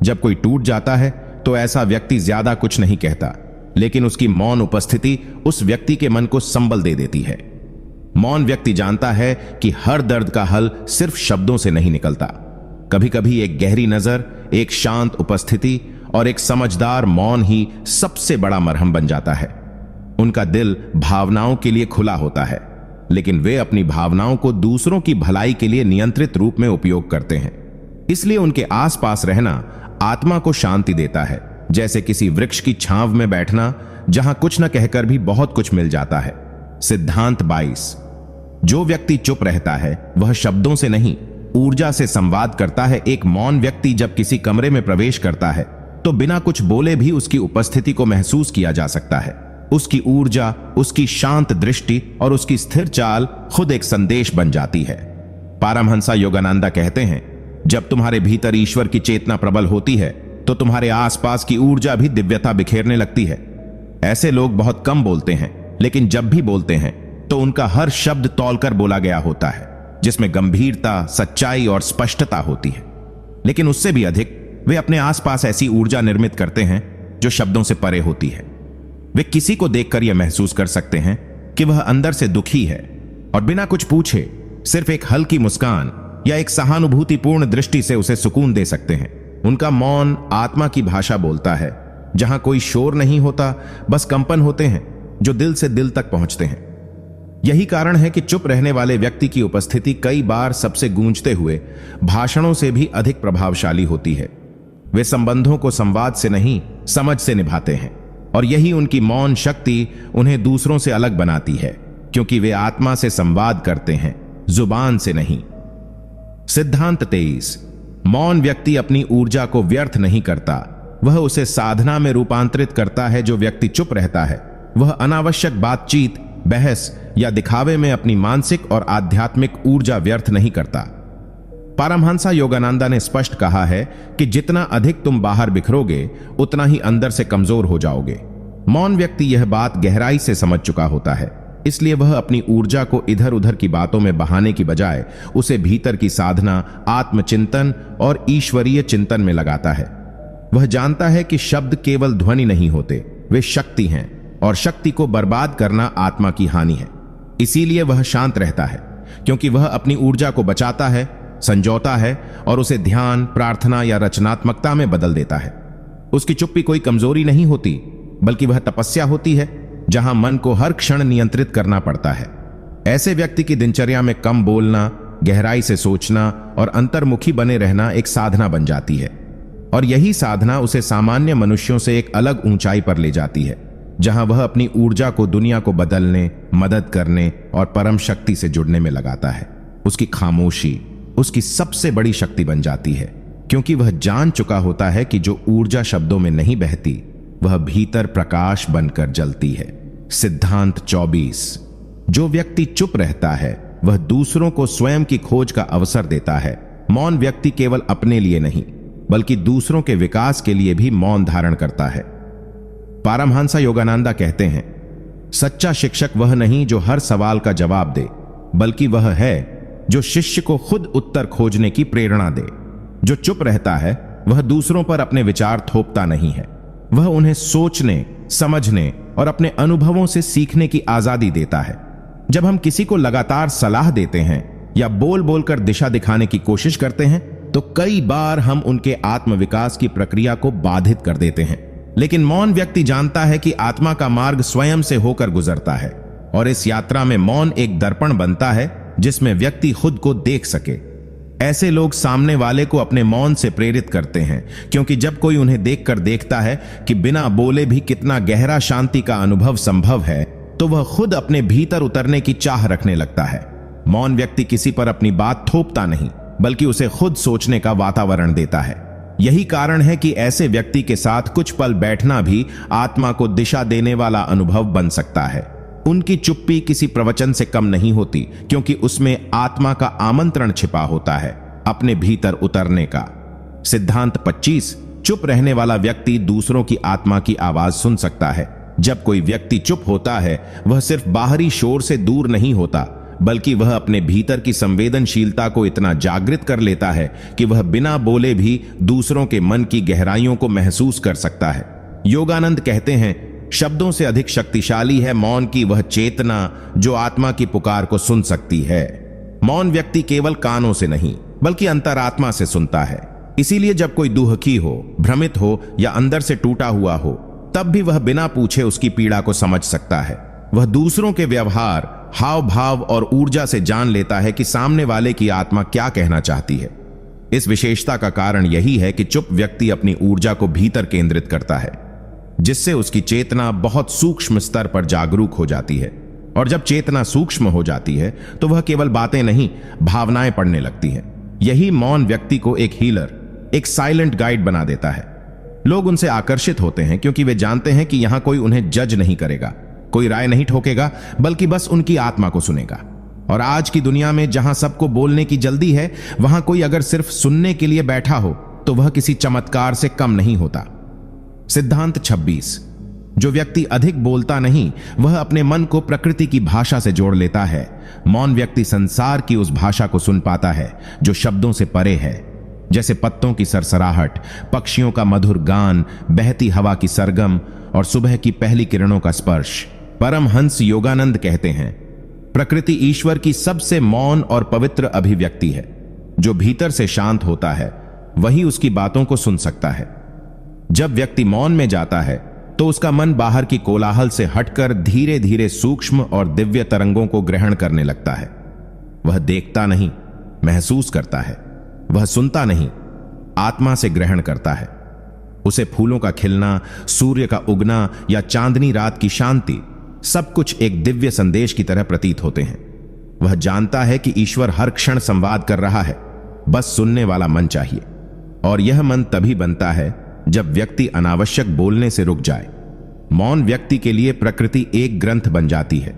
जब कोई टूट जाता है तो ऐसा व्यक्ति ज्यादा कुछ नहीं कहता, लेकिन उसकी मौन उपस्थिति उस व्यक्ति के मन को संबल दे देती है। मौन व्यक्ति जानता है कि हर दर्द का हल सिर्फ शब्दों से नहीं निकलता। कभी कभी एक गहरी नजर, एक शांत उपस्थिति और एक समझदार मौन ही सबसे बड़ा मरहम बन जाता है। उनका दिल भावनाओं के लिए खुला होता है, लेकिन वे अपनी भावनाओं को दूसरों की भलाई के लिए नियंत्रित रूप में उपयोग करते हैं। इसलिए उनके आसपास रहना आत्मा को शांति देता है, जैसे किसी वृक्ष की छांव में बैठना जहां कुछ न कहकर भी बहुत कुछ मिल जाता है। सिद्धांत 22। जो व्यक्ति चुप रहता है वह शब्दों से नहीं, ऊर्जा से संवाद करता है। एक मौन व्यक्ति जब किसी कमरे में प्रवेश करता है तो बिना कुछ बोले भी उसकी उपस्थिति को महसूस किया जा सकता है। उसकी ऊर्जा, उसकी शांत दृष्टि और उसकी स्थिर चाल खुद एक संदेश बन जाती है। परमहंस योगानंद कहते हैं, जब तुम्हारे भीतर ईश्वर की चेतना प्रबल होती है तो तुम्हारे आसपास की ऊर्जा भी दिव्यता बिखेरने लगती है। ऐसे लोग बहुत कम बोलते हैं, लेकिन जब भी बोलते हैं तो उनका हर शब्द तौलकर बोला गया होता है, जिसमें गंभीरता, सच्चाई और स्पष्टता होती है। लेकिन उससे भी अधिक वे अपने आसपास ऐसी ऊर्जा निर्मित करते हैं जो शब्दों से परे होती है। वे किसी को देखकर यह महसूस कर सकते हैं कि वह अंदर से दुखी है और बिना कुछ पूछे सिर्फ एक हल्की मुस्कान या एक सहानुभूतिपूर्ण दृष्टि से उसे सुकून दे सकते हैं। उनका मौन आत्मा की भाषा बोलता है, जहां कोई शोर नहीं होता, बस कंपन होते हैं जो दिल से दिल तक पहुंचते हैं। यही कारण है कि चुप रहने वाले व्यक्ति की उपस्थिति कई बार सबसे गूंजते हुए भाषणों से भी अधिक प्रभावशाली होती है। वे संबंधों को संवाद से नहीं, समझ से निभाते हैं, और यही उनकी मौन शक्ति उन्हें दूसरों से अलग बनाती है, क्योंकि वे आत्मा से संवाद करते हैं, जुबान से नहीं। सिद्धांत 23। मौन व्यक्ति अपनी ऊर्जा को व्यर्थ नहीं करता, वह उसे साधना में रूपांतरित करता है। जो व्यक्ति चुप रहता है वह अनावश्यक बातचीत, बहस या दिखावे में अपनी मानसिक और आध्यात्मिक ऊर्जा व्यर्थ नहीं करता। पारमहंसा योगानंदा ने स्पष्ट कहा है कि जितना अधिक तुम बाहर बिखरोगे उतना ही अंदर से कमजोर हो जाओगे। मौन व्यक्ति यह बात गहराई से समझ चुका होता है, इसलिए वह अपनी ऊर्जा को इधर उधर की बातों में बहाने की बजाय उसे भीतर की साधना, आत्मचिंतन और ईश्वरीय चिंतन में लगाता है। वह जानता है कि शब्द केवल ध्वनि नहीं होते, वे शक्ति हैं, और शक्ति को बर्बाद करना आत्मा की हानि है। इसीलिए वह शांत रहता है, क्योंकि वह अपनी ऊर्जा को बचाता है, संजोता है और उसे ध्यान, प्रार्थना या रचनात्मकता में बदल देता है। उसकी चुप्पी कोई कमजोरी नहीं होती, बल्कि वह तपस्या होती है, जहां मन को हर क्षण नियंत्रित करना पड़ता है। ऐसे व्यक्ति की दिनचर्या में कम बोलना, गहराई से सोचना और अंतर्मुखी बने रहना एक साधना बन जाती है, और यही साधना उसे सामान्य मनुष्यों से एक अलग ऊंचाई पर ले जाती है, जहां वह अपनी ऊर्जा को दुनिया को बदलने, मदद करने और परम शक्ति से जुड़ने में लगाता है। उसकी खामोशी उसकी सबसे बड़ी शक्ति बन जाती है, क्योंकि वह जान चुका होता है कि जो ऊर्जा शब्दों में नहीं बहती वह भीतर प्रकाश बनकर जलती है। सिद्धांत 24। जो व्यक्ति चुप रहता है वह दूसरों को स्वयं की खोज का अवसर देता है। मौन व्यक्ति केवल अपने लिए नहीं, बल्कि दूसरों के विकास के लिए भी मौन धारण करता है। पारमहंसा योगानंदा कहते हैं, सच्चा शिक्षक वह नहीं जो हर सवाल का जवाब दे, बल्कि वह है जो शिष्य को खुद उत्तर खोजने की प्रेरणा दे। जो चुप रहता है वह दूसरों पर अपने विचार थोपता नहीं है, वह उन्हें सोचने, समझने और अपने अनुभवों से सीखने की आजादी देता है। जब हम किसी को लगातार सलाह देते हैं या बोल बोलकर दिशा दिखाने की कोशिश करते हैं, तो कई बार हम उनके आत्मविकास की प्रक्रिया को बाधित कर देते हैं। लेकिन मौन व्यक्ति जानता है कि आत्मा का मार्ग स्वयं से होकर गुजरता है, और इस यात्रा में मौन एक दर्पण बनता है जिसमें व्यक्ति खुद को देख सके। ऐसे लोग सामने वाले को अपने मौन से प्रेरित करते हैं, क्योंकि जब कोई उन्हें देखकर देखता है कि बिना बोले भी कितना गहरा शांति का अनुभव संभव है, तो वह खुद अपने भीतर उतरने की चाह रखने लगता है। मौन व्यक्ति किसी पर अपनी बात थोपता नहीं, बल्कि उसे खुद सोचने का वातावरण देता है। यही कारण है कि ऐसे व्यक्ति के साथ कुछ पल बैठना भी आत्मा को दिशा देने वाला अनुभव बन सकता है। उनकी चुप्पी किसी प्रवचन से कम नहीं होती, क्योंकि उसमें आत्मा का आमंत्रण छिपा होता है अपने भीतर उतरने का। सिद्धांत 25। चुप रहने वाला व्यक्ति दूसरों की आत्मा की आवाज सुन सकता है। जब कोई व्यक्ति चुप होता है वह सिर्फ बाहरी शोर से दूर नहीं होता, बल्कि वह अपने भीतर की संवेदनशीलता को इतना जागृत कर लेता है कि वह बिना बोले भी दूसरों के मन की गहराइयों को महसूस कर सकता है। योगानंद कहते हैं, शब्दों से अधिक शक्तिशाली है मौन की वह चेतना जो आत्मा की पुकार को सुन सकती है। मौन व्यक्ति केवल कानों से नहीं, बल्कि अंतरात्मा से सुनता है। इसीलिए जब कोई दुखी हो, भ्रमित हो या अंदर से टूटा हुआ हो, तब भी वह बिना पूछे उसकी पीड़ा को समझ सकता है। वह दूसरों के व्यवहार, हाव भाव और ऊर्जा से जान लेता है कि सामने वाले की आत्मा क्या कहना चाहती है। इस विशेषता का कारण यही है कि चुप व्यक्ति अपनी ऊर्जा को भीतर केंद्रित करता है, जिससे उसकी चेतना बहुत सूक्ष्म स्तर पर जागरूक हो जाती है। और जब चेतना सूक्ष्म हो जाती है तो वह केवल बातें नहीं, भावनाएं पढ़ने लगती है। यही मौन व्यक्ति को एक हीलर, एक साइलेंट गाइड बना देता है। लोग उनसे आकर्षित होते हैं क्योंकि वे जानते हैं कि यहां कोई उन्हें जज नहीं करेगा, कोई राय नहीं ठोकेगा, बल्कि बस उनकी आत्मा को सुनेगा। और आज की दुनिया में जहां सबको बोलने की जल्दी है, वहां कोई अगर सिर्फ सुनने के लिए बैठा हो तो वह किसी चमत्कार से कम नहीं होता। सिद्धांत 26। जो व्यक्ति अधिक बोलता नहीं, वह अपने मन को प्रकृति की भाषा से जोड़ लेता है। मौन व्यक्ति संसार की उस भाषा को सुन पाता है जो शब्दों से परे है, जैसे पत्तों की सरसराहट, पक्षियों का मधुर गान, बहती हवा की सरगम और सुबह की पहली किरणों का स्पर्श। परमहंस योगानंद कहते हैं, प्रकृति ईश्वर की सबसे मौन और पवित्र अभिव्यक्ति है। जो भीतर से शांत होता है वही उसकी बातों को सुन सकता है। जब व्यक्ति मौन में जाता है तो उसका मन बाहर की कोलाहल से हटकर धीरे धीरे सूक्ष्म और दिव्य तरंगों को ग्रहण करने लगता है। वह देखता नहीं, महसूस करता है। वह सुनता नहीं, आत्मा से ग्रहण करता है। उसे फूलों का खिलना, सूर्य का उगना या चांदनी रात की शांति सब कुछ एक दिव्य संदेश की तरह प्रतीत होते हैं। वह जानता है कि ईश्वर हर क्षण संवाद कर रहा है, बस सुनने वाला मन चाहिए। और यह मन तभी बनता है जब व्यक्ति अनावश्यक बोलने से रुक जाए। मौन व्यक्ति के लिए प्रकृति एक ग्रंथ बन जाती है,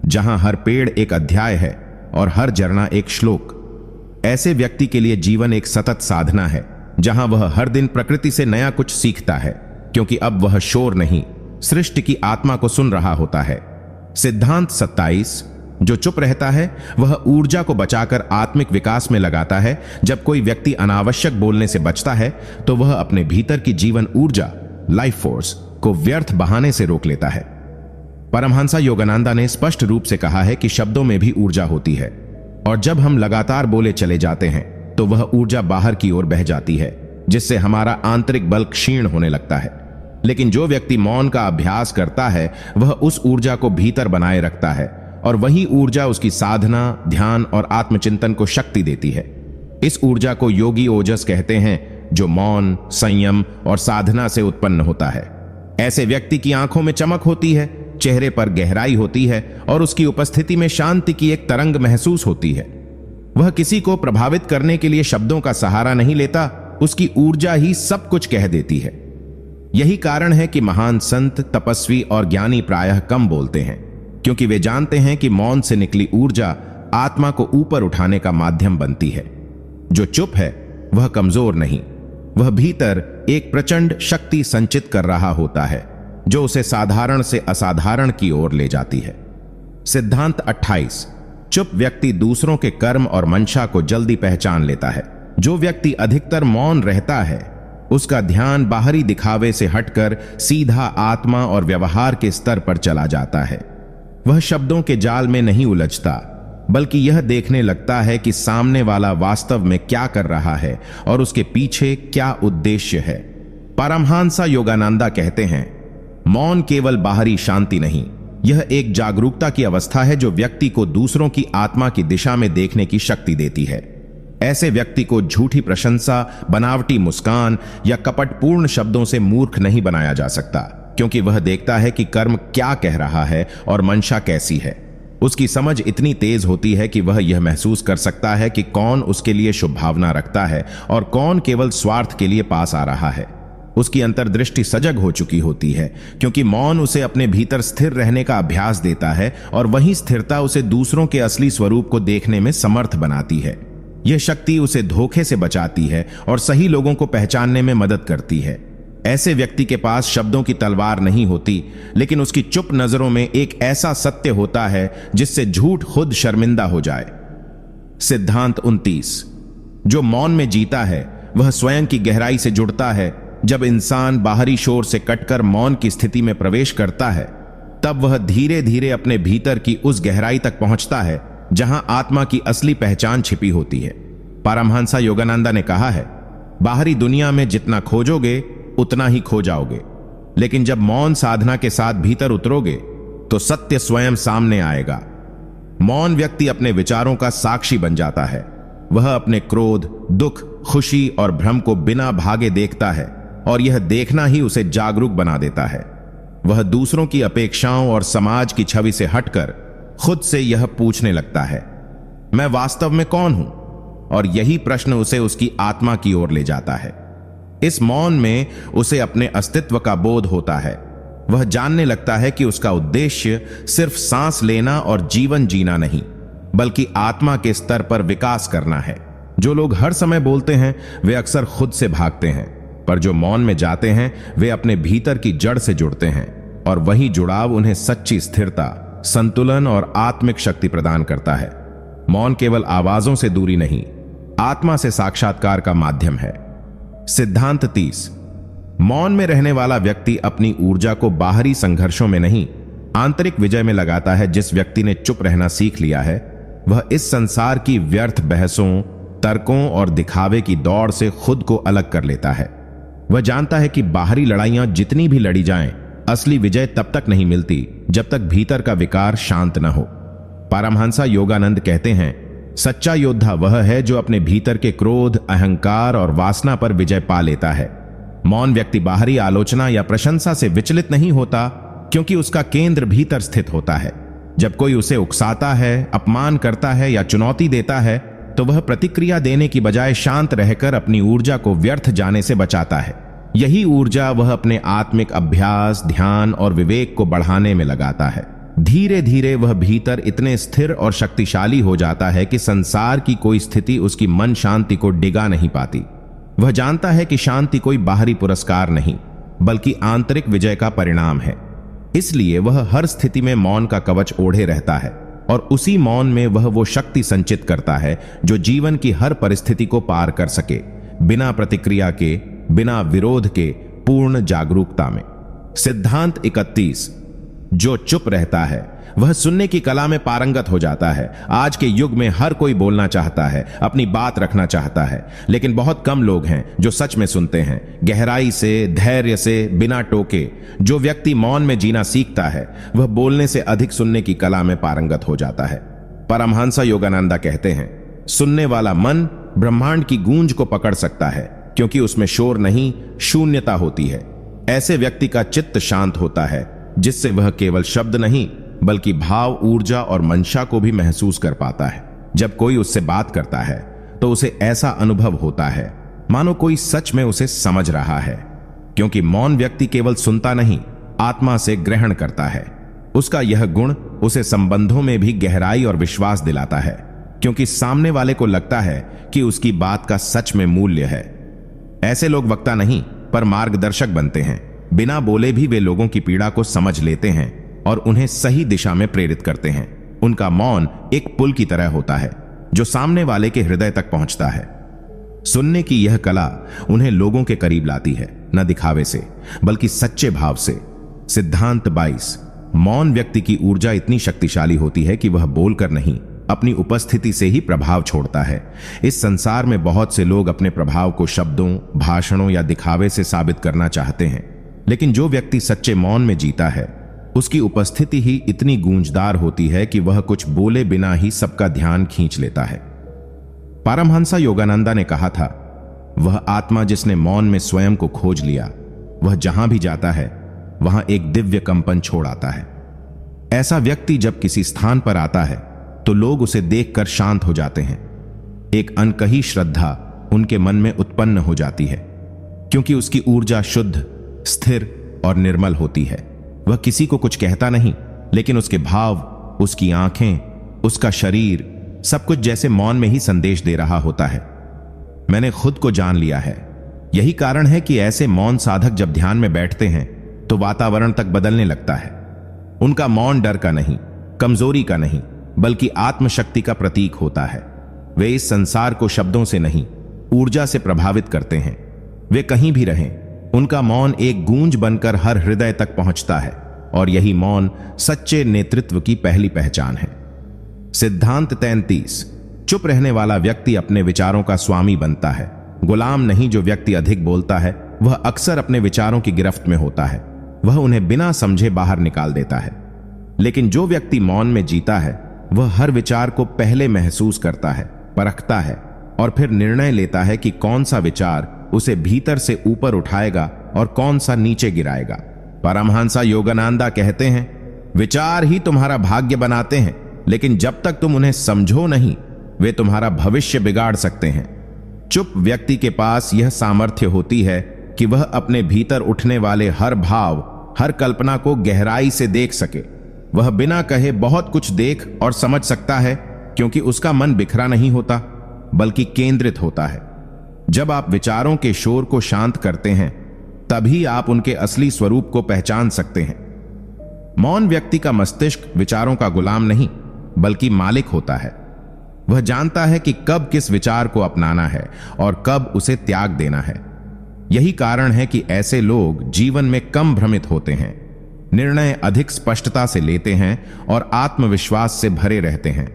जहां हर पेड़ एक अध्याय है और हर झरना एक श्लोक। ऐसे व्यक्ति के लिए जीवन एक सतत साधना है, जहां वह हर दिन प्रकृति से नया कुछ सीखता है, क्योंकि अब वह शोर नहीं, सृष्टि की आत्मा को सुन रहा होता है। सिद्धांत 27, जो चुप रहता है वह ऊर्जा को बचाकर आत्मिक विकास में लगाता है। जब कोई व्यक्ति अनावश्यक बोलने से बचता है तो वह अपने भीतर की जीवन ऊर्जा, लाइफ फोर्स को व्यर्थ बहाने से रोक लेता है। परमहंस योगानंदा ने स्पष्ट रूप से कहा है कि शब्दों में भी ऊर्जा होती है, और जब हम लगातार बोले चले जाते हैं तो वह ऊर्जा बाहर की ओर बह जाती है, जिससे हमारा आंतरिक बल क्षीण होने लगता है। लेकिन जो व्यक्ति मौन का अभ्यास करता है वह उस ऊर्जा को भीतर बनाए रखता है, और वही ऊर्जा उसकी साधना, ध्यान और आत्मचिंतन को शक्ति देती है। इस ऊर्जा को योगी ओजस कहते हैं, जो मौन, संयम और साधना से उत्पन्न होता है। ऐसे व्यक्ति की आंखों में चमक होती है, चेहरे पर गहराई होती है और उसकी उपस्थिति में शांति की एक तरंग महसूस होती है। वह किसी को प्रभावित करने के लिए शब्दों का सहारा नहीं लेता, उसकी ऊर्जा ही सब कुछ कह देती है। यही कारण है कि महान संत, तपस्वी और ज्ञानी प्रायः कम बोलते हैं, क्योंकि वे जानते हैं कि मौन से निकली ऊर्जा आत्मा को ऊपर उठाने का माध्यम बनती है। जो चुप है वह कमजोर नहीं, वह भीतर एक प्रचंड शक्ति संचित कर रहा होता है, जो उसे साधारण से असाधारण की ओर ले जाती है। सिद्धांत 28, चुप व्यक्ति दूसरों के कर्म और मंशा को जल्दी पहचान लेता है। जो व्यक्ति अधिकतर मौन रहता है उसका ध्यान बाहरी दिखावे से हटकर सीधा आत्मा और व्यवहार के स्तर पर चला जाता है। वह शब्दों के जाल में नहीं उलझता, बल्कि यह देखने लगता है कि सामने वाला वास्तव में क्या कर रहा है और उसके पीछे क्या उद्देश्य है। परमहंस योगानंदा कहते हैं, मौन केवल बाहरी शांति नहीं, यह एक जागरूकता की अवस्था है जो व्यक्ति को दूसरों की आत्मा की दिशा में देखने की शक्ति देती है। ऐसे व्यक्ति को झूठी प्रशंसा, बनावटी मुस्कान या कपटपूर्ण शब्दों से मूर्ख नहीं बनाया जा सकता, क्योंकि वह देखता है कि कर्म क्या कह रहा है और मंशा कैसी है। उसकी समझ इतनी तेज होती है कि वह यह महसूस कर सकता है कि कौन उसके लिए शुभ भावना रखता है और कौन केवल स्वार्थ के लिए पास आ रहा है। उसकी अंतर्दृष्टि सजग हो चुकी होती है, क्योंकि मौन उसे अपने भीतर स्थिर रहने का अभ्यास देता है, और वही स्थिरता उसे दूसरों के असली स्वरूप को देखने में समर्थ बनाती है। यह शक्ति उसे धोखे से बचाती है और सही लोगों को पहचानने में मदद करती है। ऐसे व्यक्ति के पास शब्दों की तलवार नहीं होती, लेकिन उसकी चुप नजरों में एक ऐसा सत्य होता है जिससे झूठ खुद शर्मिंदा हो जाए। सिद्धांत 29, जो मौन में जीता है वह स्वयं की गहराई से जुड़ता है। जब इंसान बाहरी शोर से कटकर मौन की स्थिति में प्रवेश करता है, तब वह धीरे धीरे अपने भीतर की उस गहराई तक पहुंचता है जहां आत्मा की असली पहचान छिपी होती है। परमहंस योगानंदा ने कहा है, बाहरी दुनिया में जितना खोजोगे उतना ही खो जाओगे, लेकिन जब मौन साधना के साथ भीतर उतरोगे तो सत्य स्वयं सामने आएगा। मौन व्यक्ति अपने विचारों का साक्षी बन जाता है। वह अपने क्रोध, दुख, खुशी और भ्रम को बिना भागे देखता है, और यह देखना ही उसे जागरूक बना देता है। वह दूसरों की अपेक्षाओं और समाज की छवि से हटकर खुद से यह पूछने लगता है, मैं वास्तव में कौन हूं? और यही प्रश्न उसे उसकी आत्मा की ओर ले जाता है। इस मौन में उसे अपने अस्तित्व का बोध होता है। वह जानने लगता है कि उसका उद्देश्य सिर्फ सांस लेना और जीवन जीना नहीं, बल्कि आत्मा के स्तर पर विकास करना है। जो लोग हर समय बोलते हैं वे अक्सर खुद से भागते हैं, पर जो मौन में जाते हैं वे अपने भीतर की जड़ से जुड़ते हैं, और वही जुड़ाव उन्हें सच्ची स्थिरता, संतुलन और आत्मिक शक्ति प्रदान करता है। मौन केवल आवाजों से दूरी नहीं, आत्मा से साक्षात्कार का माध्यम है। सिद्धांत 30। मौन में रहने वाला व्यक्ति अपनी ऊर्जा को बाहरी संघर्षों में नहीं, आंतरिक विजय में लगाता है। जिस व्यक्ति ने चुप रहना सीख लिया है, वह इस संसार की व्यर्थ बहसों, तर्कों और दिखावे की दौड़ से खुद को अलग कर लेता है। वह जानता है कि बाहरी लड़ाइयां जितनी भी लड़ी जाएं, असली विजय तब तक नहीं मिलती जब तक भीतर का विकार शांत न हो। पारमहंसा योगानंद कहते हैं, सच्चा योद्धा वह है जो अपने भीतर के क्रोध, अहंकार और वासना पर विजय पा लेता है। मौन व्यक्ति बाहरी आलोचना या प्रशंसा से विचलित नहीं होता, क्योंकि उसका केंद्र भीतर स्थित होता है। जब कोई उसे उकसाता है, अपमान करता है या चुनौती देता है, तो वह प्रतिक्रिया देने की बजाय शांत रहकर अपनी ऊर्जा को व्यर्थ जाने से बचाता है। यही ऊर्जा वह अपने आत्मिक अभ्यास, ध्यान और विवेक को बढ़ाने में लगाता है। धीरे धीरे वह भीतर इतने स्थिर और शक्तिशाली हो जाता है कि संसार की कोई स्थिति उसकी मन शांति को डिगा नहीं पाती। वह जानता है कि शांति कोई बाहरी पुरस्कार नहीं, बल्कि आंतरिक विजय का परिणाम है। इसलिए वह हर स्थिति में मौन का कवच ओढ़े रहता है, और उसी मौन में वह वो शक्ति संचित करता है जो जीवन की हर परिस्थिति को पार कर सके, बिना प्रतिक्रिया के, बिना विरोध के, पूर्ण जागरूकता में। सिद्धांत 31। जो चुप रहता है वह सुनने की कला में पारंगत हो जाता है। आज के युग में हर कोई बोलना चाहता है, अपनी बात रखना चाहता है, लेकिन बहुत कम लोग हैं जो सच में सुनते हैं, गहराई से, धैर्य से, बिना टोके। जो व्यक्ति मौन में जीना सीखता है, वह बोलने से अधिक सुनने की कला में पारंगत हो जाता है। परमहंसा योगानंदा कहते हैं, सुनने वाला मन ब्रह्मांड की गूंज को पकड़ सकता है, क्योंकि उसमें शोर नहीं, शून्यता होती है। ऐसे व्यक्ति का चित्त शांत होता है, जिससे वह केवल शब्द नहीं, बल्कि भाव, ऊर्जा और मंशा को भी महसूस कर पाता है। जब कोई उससे बात करता है तो उसे ऐसा अनुभव होता है मानो कोई सच में उसे समझ रहा है, क्योंकि मौन व्यक्ति केवल सुनता नहीं, आत्मा से ग्रहण करता है। उसका यह गुण उसे संबंधों में भी गहराई और विश्वास दिलाता है, क्योंकि सामने वाले को लगता है कि उसकी बात का सच में मूल्य है। ऐसे लोग वक्ता नहीं, पर मार्गदर्शक बनते हैं। बिना बोले भी वे लोगों की पीड़ा को समझ लेते हैं और उन्हें सही दिशा में प्रेरित करते हैं। उनका मौन एक पुल की तरह होता है जो सामने वाले के हृदय तक पहुंचता है। सुनने की यह कला उन्हें लोगों के करीब लाती है, न दिखावे से, बल्कि सच्चे भाव से। सिद्धांत 22। मौन व्यक्ति की ऊर्जा इतनी शक्तिशाली होती है कि वह बोलकर नहीं, अपनी उपस्थिति से ही प्रभाव छोड़ता है। इस संसार में बहुत से लोग अपने प्रभाव को शब्दों, भाषणों या दिखावे से साबित करना चाहते हैं, लेकिन जो व्यक्ति सच्चे मौन में जीता है, उसकी उपस्थिति ही इतनी गूंजदार होती है कि वह कुछ बोले बिना ही सबका ध्यान खींच लेता है। पारमहंसा योगानंदा ने कहा था, वह आत्मा जिसने मौन में स्वयं को खोज लिया, वह जहां भी जाता है वहां एक दिव्य कंपन छोड़ आता है। ऐसा व्यक्ति जब किसी स्थान पर आता है तो लोग उसे देखकर शांत हो जाते हैं। एक अनकही श्रद्धा उनके मन में उत्पन्न हो जाती है, क्योंकि उसकी ऊर्जा शुद्ध, स्थिर और निर्मल होती है। वह किसी को कुछ कहता नहीं, लेकिन उसके भाव, उसकी आंखें, उसका शरीर, सब कुछ जैसे मौन में ही संदेश दे रहा होता है। मैंने खुद को जान लिया है। यही कारण है कि ऐसे मौन साधक जब ध्यान में बैठते हैं तो वातावरण तक बदलने लगता है। उनका मौन डर का नहीं, कमजोरी का नहीं, बल्कि आत्मशक्ति का प्रतीक होता है। वे इस संसार को शब्दों से नहीं, ऊर्जा से प्रभावित करते हैं। वे कहीं भी रहें, उनका मौन एक गूंज बनकर हर हृदय तक पहुंचता है, और यही मौन सच्चे नेतृत्व की पहली पहचान है। सिद्धांत 33। चुप रहने वाला व्यक्ति अपने विचारों का स्वामी बनता है, गुलाम नहीं। जो व्यक्ति अधिक बोलता है वह अक्सर अपने विचारों की गिरफ्त में होता है, वह उन्हें बिना समझे बाहर निकाल देता है। लेकिन जो व्यक्ति मौन में जीता है, वह हर विचार को पहले महसूस करता है, परखता है और फिर निर्णय लेता है कि कौन सा विचार उसे भीतर से ऊपर उठाएगा और कौन सा नीचे गिराएगा। परमहंसा योगानंदा कहते हैं, विचार ही तुम्हारा भाग्य बनाते हैं, लेकिन जब तक तुम उन्हें समझो नहीं, वे तुम्हारा भविष्य बिगाड़ सकते हैं। चुप व्यक्ति के पास यह सामर्थ्य होती है कि वह अपने भीतर उठने वाले हर भाव, हर कल्पना को गहराई से देख सके। वह बिना कहे बहुत कुछ देख और समझ सकता है, क्योंकि उसका मन बिखरा नहीं होता, बल्कि केंद्रित होता है। जब आप विचारों के शोर को शांत करते हैं, तभी आप उनके असली स्वरूप को पहचान सकते हैं। मौन व्यक्ति का मस्तिष्क विचारों का गुलाम नहीं बल्कि मालिक होता है। वह जानता है कि कब किस विचार को अपनाना है और कब उसे त्याग देना है। यही कारण है कि ऐसे लोग जीवन में कम भ्रमित होते हैं, निर्णय अधिक स्पष्टता से लेते हैं और आत्मविश्वास से भरे रहते हैं।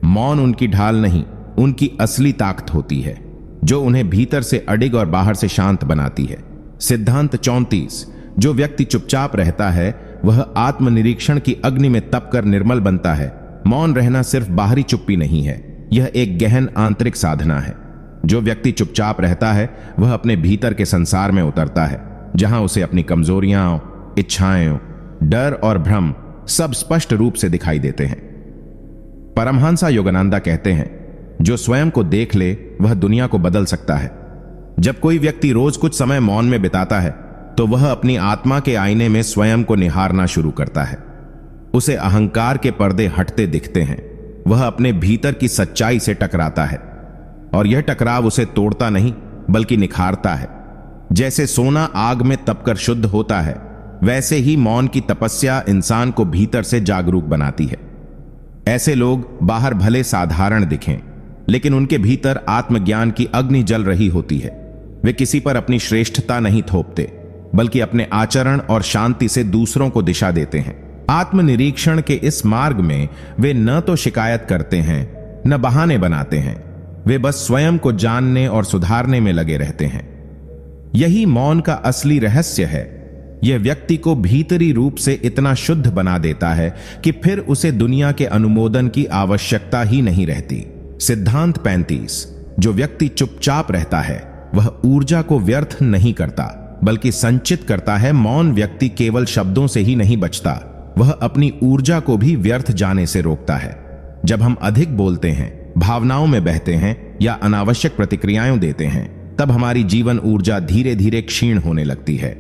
मौन उनकी ढाल नहीं, उनकी असली ताकत होती है, जो उन्हें भीतर से अडिग और बाहर से शांत बनाती है। सिद्धांत 34। जो व्यक्ति चुपचाप रहता है वह आत्मनिरीक्षण की अग्नि में तपकर निर्मल बनता है। मौन रहना सिर्फ बाहरी चुप्पी नहीं है, यह एक गहन आंतरिक साधना है। जो व्यक्ति चुपचाप रहता है वह अपने भीतर के संसार में उतरता है, जहां उसे अपनी कमजोरियां, इच्छाएं, डर और भ्रम सब स्पष्ट रूप से दिखाई देते हैं। परमहंस योगानंदा कहते हैं, जो स्वयं को देख ले वह दुनिया को बदल सकता है। जब कोई व्यक्ति रोज कुछ समय मौन में बिताता है तो वह अपनी आत्मा के आईने में स्वयं को निहारना शुरू करता है। उसे अहंकार के पर्दे हटते दिखते हैं। वह अपने भीतर की सच्चाई से टकराता है और यह टकराव उसे तोड़ता नहीं बल्कि निखारता है। जैसे सोना आग में तपकर शुद्ध होता है, वैसे ही मौन की तपस्या इंसान को भीतर से जागरूक बनाती है। ऐसे लोग बाहर भले साधारण दिखें, लेकिन उनके भीतर आत्मज्ञान की अग्नि जल रही होती है। वे किसी पर अपनी श्रेष्ठता नहीं थोपते बल्कि अपने आचरण और शांति से दूसरों को दिशा देते हैं। आत्मनिरीक्षण के इस मार्ग में वे न तो शिकायत करते हैं न बहाने बनाते हैं, वे बस स्वयं को जानने और सुधारने में लगे रहते हैं। यही मौन का असली रहस्य है। यह व्यक्ति को भीतरी रूप से इतना शुद्ध बना देता है कि फिर उसे दुनिया के अनुमोदन की आवश्यकता ही नहीं रहती। सिद्धांत 35। जो व्यक्ति चुपचाप रहता है वह ऊर्जा को व्यर्थ नहीं करता बल्कि संचित करता है। मौन व्यक्ति केवल शब्दों से ही नहीं बचता, वह अपनी ऊर्जा को भी व्यर्थ जाने से रोकता है। जब हम अधिक बोलते हैं, भावनाओं में बहते हैं या अनावश्यक प्रतिक्रियाएं देते हैं, तब हमारी जीवन ऊर्जा धीरे धीरे क्षीण होने लगती है।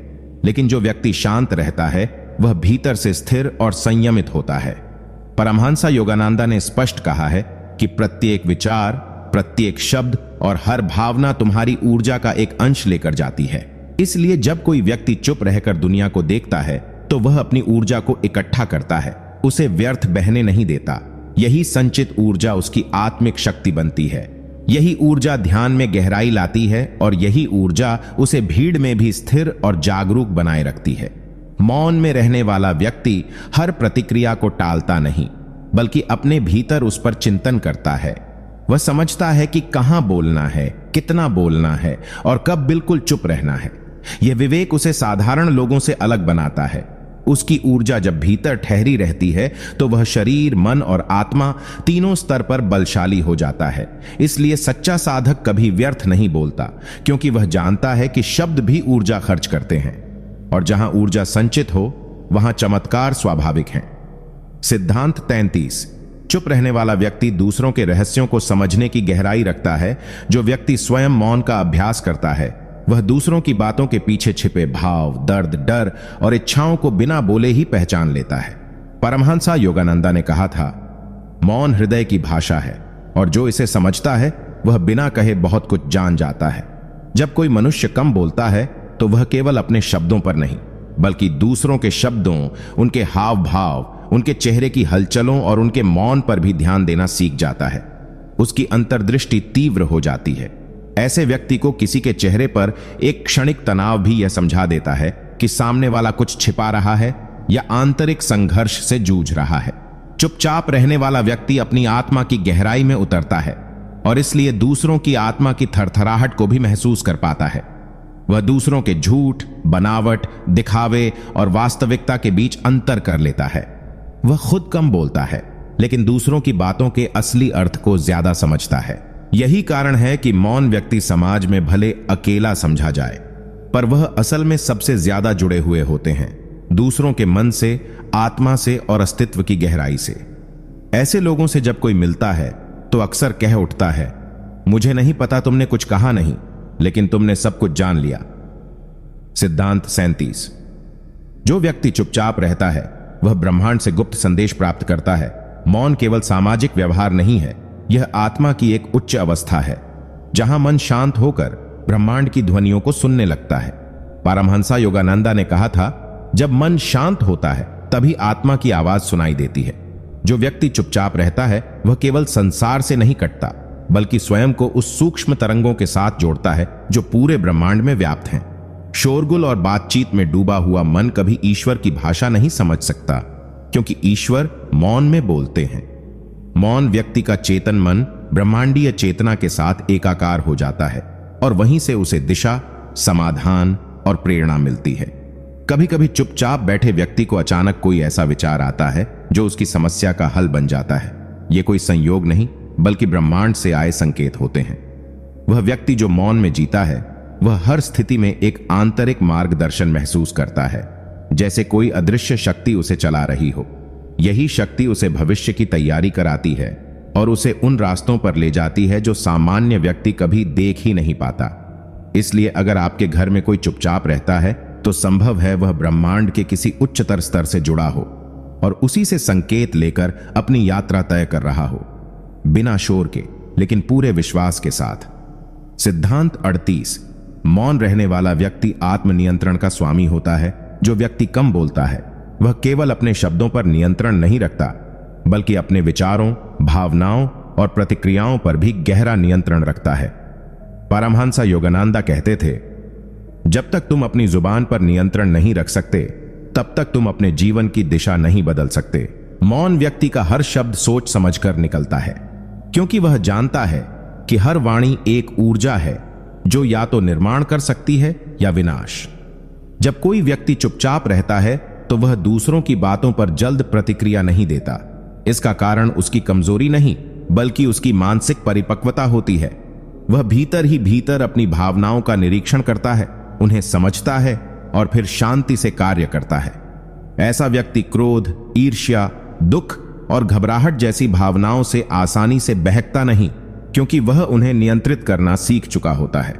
लेकिन जो व्यक्ति शांत रहता है वह भीतर से स्थिर और संयमित होता है। परमहंस योगानंदा ने स्पष्ट कहा है कि प्रत्येक विचार, प्रत्येक शब्द और हर भावना तुम्हारी ऊर्जा का एक अंश लेकर जाती है। इसलिए जब कोई व्यक्ति चुप रहकर दुनिया को देखता है तो वह अपनी ऊर्जा को इकट्ठा करता है, उसे व्यर्थ बहने नहीं देता। यही संचित ऊर्जा उसकी आत्मिक शक्ति बनती है। यही ऊर्जा ध्यान में गहराई लाती है और यही ऊर्जा उसे भीड़ में भी स्थिर और जागरूक बनाए रखती है। मौन में रहने वाला व्यक्ति हर प्रतिक्रिया को टालता नहीं बल्कि अपने भीतर उस पर चिंतन करता है। वह समझता है कि कहां बोलना है, कितना बोलना है और कब बिल्कुल चुप रहना है। यह विवेक उसे साधारण लोगों से अलग बनाता है। उसकी ऊर्जा जब भीतर ठहरी रहती है तो वह शरीर, मन और आत्मा तीनों स्तर पर बलशाली हो जाता है। इसलिए सच्चा साधक कभी व्यर्थ नहीं बोलता, क्योंकि वह जानता है कि शब्द भी ऊर्जा खर्च करते हैं और जहां ऊर्जा संचित हो वहां चमत्कार स्वाभाविक है। सिद्धांत 33। चुप रहने वाला व्यक्ति दूसरों के रहस्यों को समझने की गहराई रखता है। जो व्यक्ति स्वयं मौन का अभ्यास करता है वह दूसरों की बातों के पीछे छिपे भाव, दर्द, डर और इच्छाओं को बिना बोले ही पहचान लेता है। परमहंस योगानंदा ने कहा था, मौन हृदय की भाषा है और जो इसे समझता है वह बिना कहे बहुत कुछ जान जाता है। जब कोई मनुष्य कम बोलता है तो वह केवल अपने शब्दों पर नहीं बल्कि दूसरों के शब्दों, उनके हाव भाव, उनके चेहरे की हलचलों और उनके मौन पर भी ध्यान देना सीख जाता है। उसकी अंतर्दृष्टि तीव्र हो जाती है। ऐसे व्यक्ति को किसी के चेहरे पर एक क्षणिक तनाव भी यह समझा देता है कि सामने वाला कुछ छिपा रहा है या आंतरिक संघर्ष से जूझ रहा है। चुपचाप रहने वाला व्यक्ति अपनी आत्मा की गहराई में उतरता है और इसलिए दूसरों की आत्मा की थरथराहट को भी महसूस कर पाता है। वह दूसरों के झूठ, बनावट, दिखावे और वास्तविकता के बीच अंतर कर लेता है। वह खुद कम बोलता है लेकिन दूसरों की बातों के असली अर्थ को ज्यादा समझता है। यही कारण है कि मौन व्यक्ति समाज में भले अकेला समझा जाए, पर वह असल में सबसे ज्यादा जुड़े हुए होते हैं, दूसरों के मन से, आत्मा से और अस्तित्व की गहराई से। ऐसे लोगों से जब कोई मिलता है तो अक्सर कह उठता है, मुझे नहीं पता, तुमने कुछ कहा नहीं, लेकिन तुमने सब कुछ जान लिया। सिद्धांत 37। जो व्यक्ति चुपचाप रहता है वह ब्रह्मांड से गुप्त संदेश प्राप्त करता है। मौन केवल सामाजिक व्यवहार नहीं है, यह आत्मा की एक उच्च अवस्था है जहां मन शांत होकर ब्रह्मांड की ध्वनियों को सुनने लगता है। परमहंस योगानंदा ने कहा था, जब मन शांत होता है तभी आत्मा की आवाज सुनाई देती है। जो व्यक्ति चुपचाप रहता है वह केवल संसार से नहीं कटता, बल्कि स्वयं को उस सूक्ष्म तरंगों के साथ जोड़ता है जो पूरे ब्रह्मांड में व्याप्त हैं। शोरगुल और बातचीत में डूबा हुआ मन कभी ईश्वर की भाषा नहीं समझ सकता, क्योंकि ईश्वर मौन में बोलते हैं। मौन व्यक्ति का चेतन मन ब्रह्मांडीय चेतना के साथ एकाकार हो जाता है और वहीं से उसे दिशा, समाधान और प्रेरणा मिलती है। कभी कभी चुपचाप बैठे व्यक्ति को अचानक कोई ऐसा विचार आता है जो उसकी समस्या का हल बन जाता है। यह कोई संयोग नहीं, बल्कि ब्रह्मांड से आए संकेत होते हैं। वह व्यक्ति जो मौन में जीता है वह हर स्थिति में एक आंतरिक मार्गदर्शन महसूस करता है, जैसे कोई अदृश्य शक्ति उसे चला रही हो। यही शक्ति उसे भविष्य की तैयारी कराती है और उसे उन रास्तों पर ले जाती है जो सामान्य व्यक्ति कभी देख ही नहीं पाता। इसलिए अगर आपके घर में कोई चुपचाप रहता है तो संभव है वह ब्रह्मांड के किसी उच्चतर स्तर से जुड़ा हो और उसी से संकेत लेकर अपनी यात्रा तय कर रहा हो, बिना शोर के लेकिन पूरे विश्वास के साथ। सिद्धांत 38। मौन रहने वाला व्यक्ति आत्मनियंत्रण का स्वामी होता है। जो व्यक्ति कम बोलता है वह केवल अपने शब्दों पर नियंत्रण नहीं रखता, बल्कि अपने विचारों, भावनाओं और प्रतिक्रियाओं पर भी गहरा नियंत्रण रखता है। परमहंस योगानंदा कहते थे, जब तक तुम अपनी जुबान पर नियंत्रण नहीं रख सकते तब तक तुम अपने जीवन की दिशा नहीं बदल सकते। मौन व्यक्ति का हर शब्द सोच समझकर निकलता है, क्योंकि वह जानता है कि हर वाणी एक ऊर्जा है जो या तो निर्माण कर सकती है या विनाश। जब कोई व्यक्ति चुपचाप रहता है तो वह दूसरों की बातों पर जल्द प्रतिक्रिया नहीं देता। इसका कारण उसकी कमजोरी नहीं, बल्कि उसकी मानसिक परिपक्वता होती है। वह भीतर ही भीतर अपनी भावनाओं का निरीक्षण करता है, उन्हें समझता है और फिर शांति से कार्य करता है। ऐसा व्यक्ति क्रोध, ईर्ष्या, दुख और घबराहट जैसी भावनाओं से आसानी से बहकता नहीं, क्योंकि वह उन्हें नियंत्रित करना सीख चुका होता है।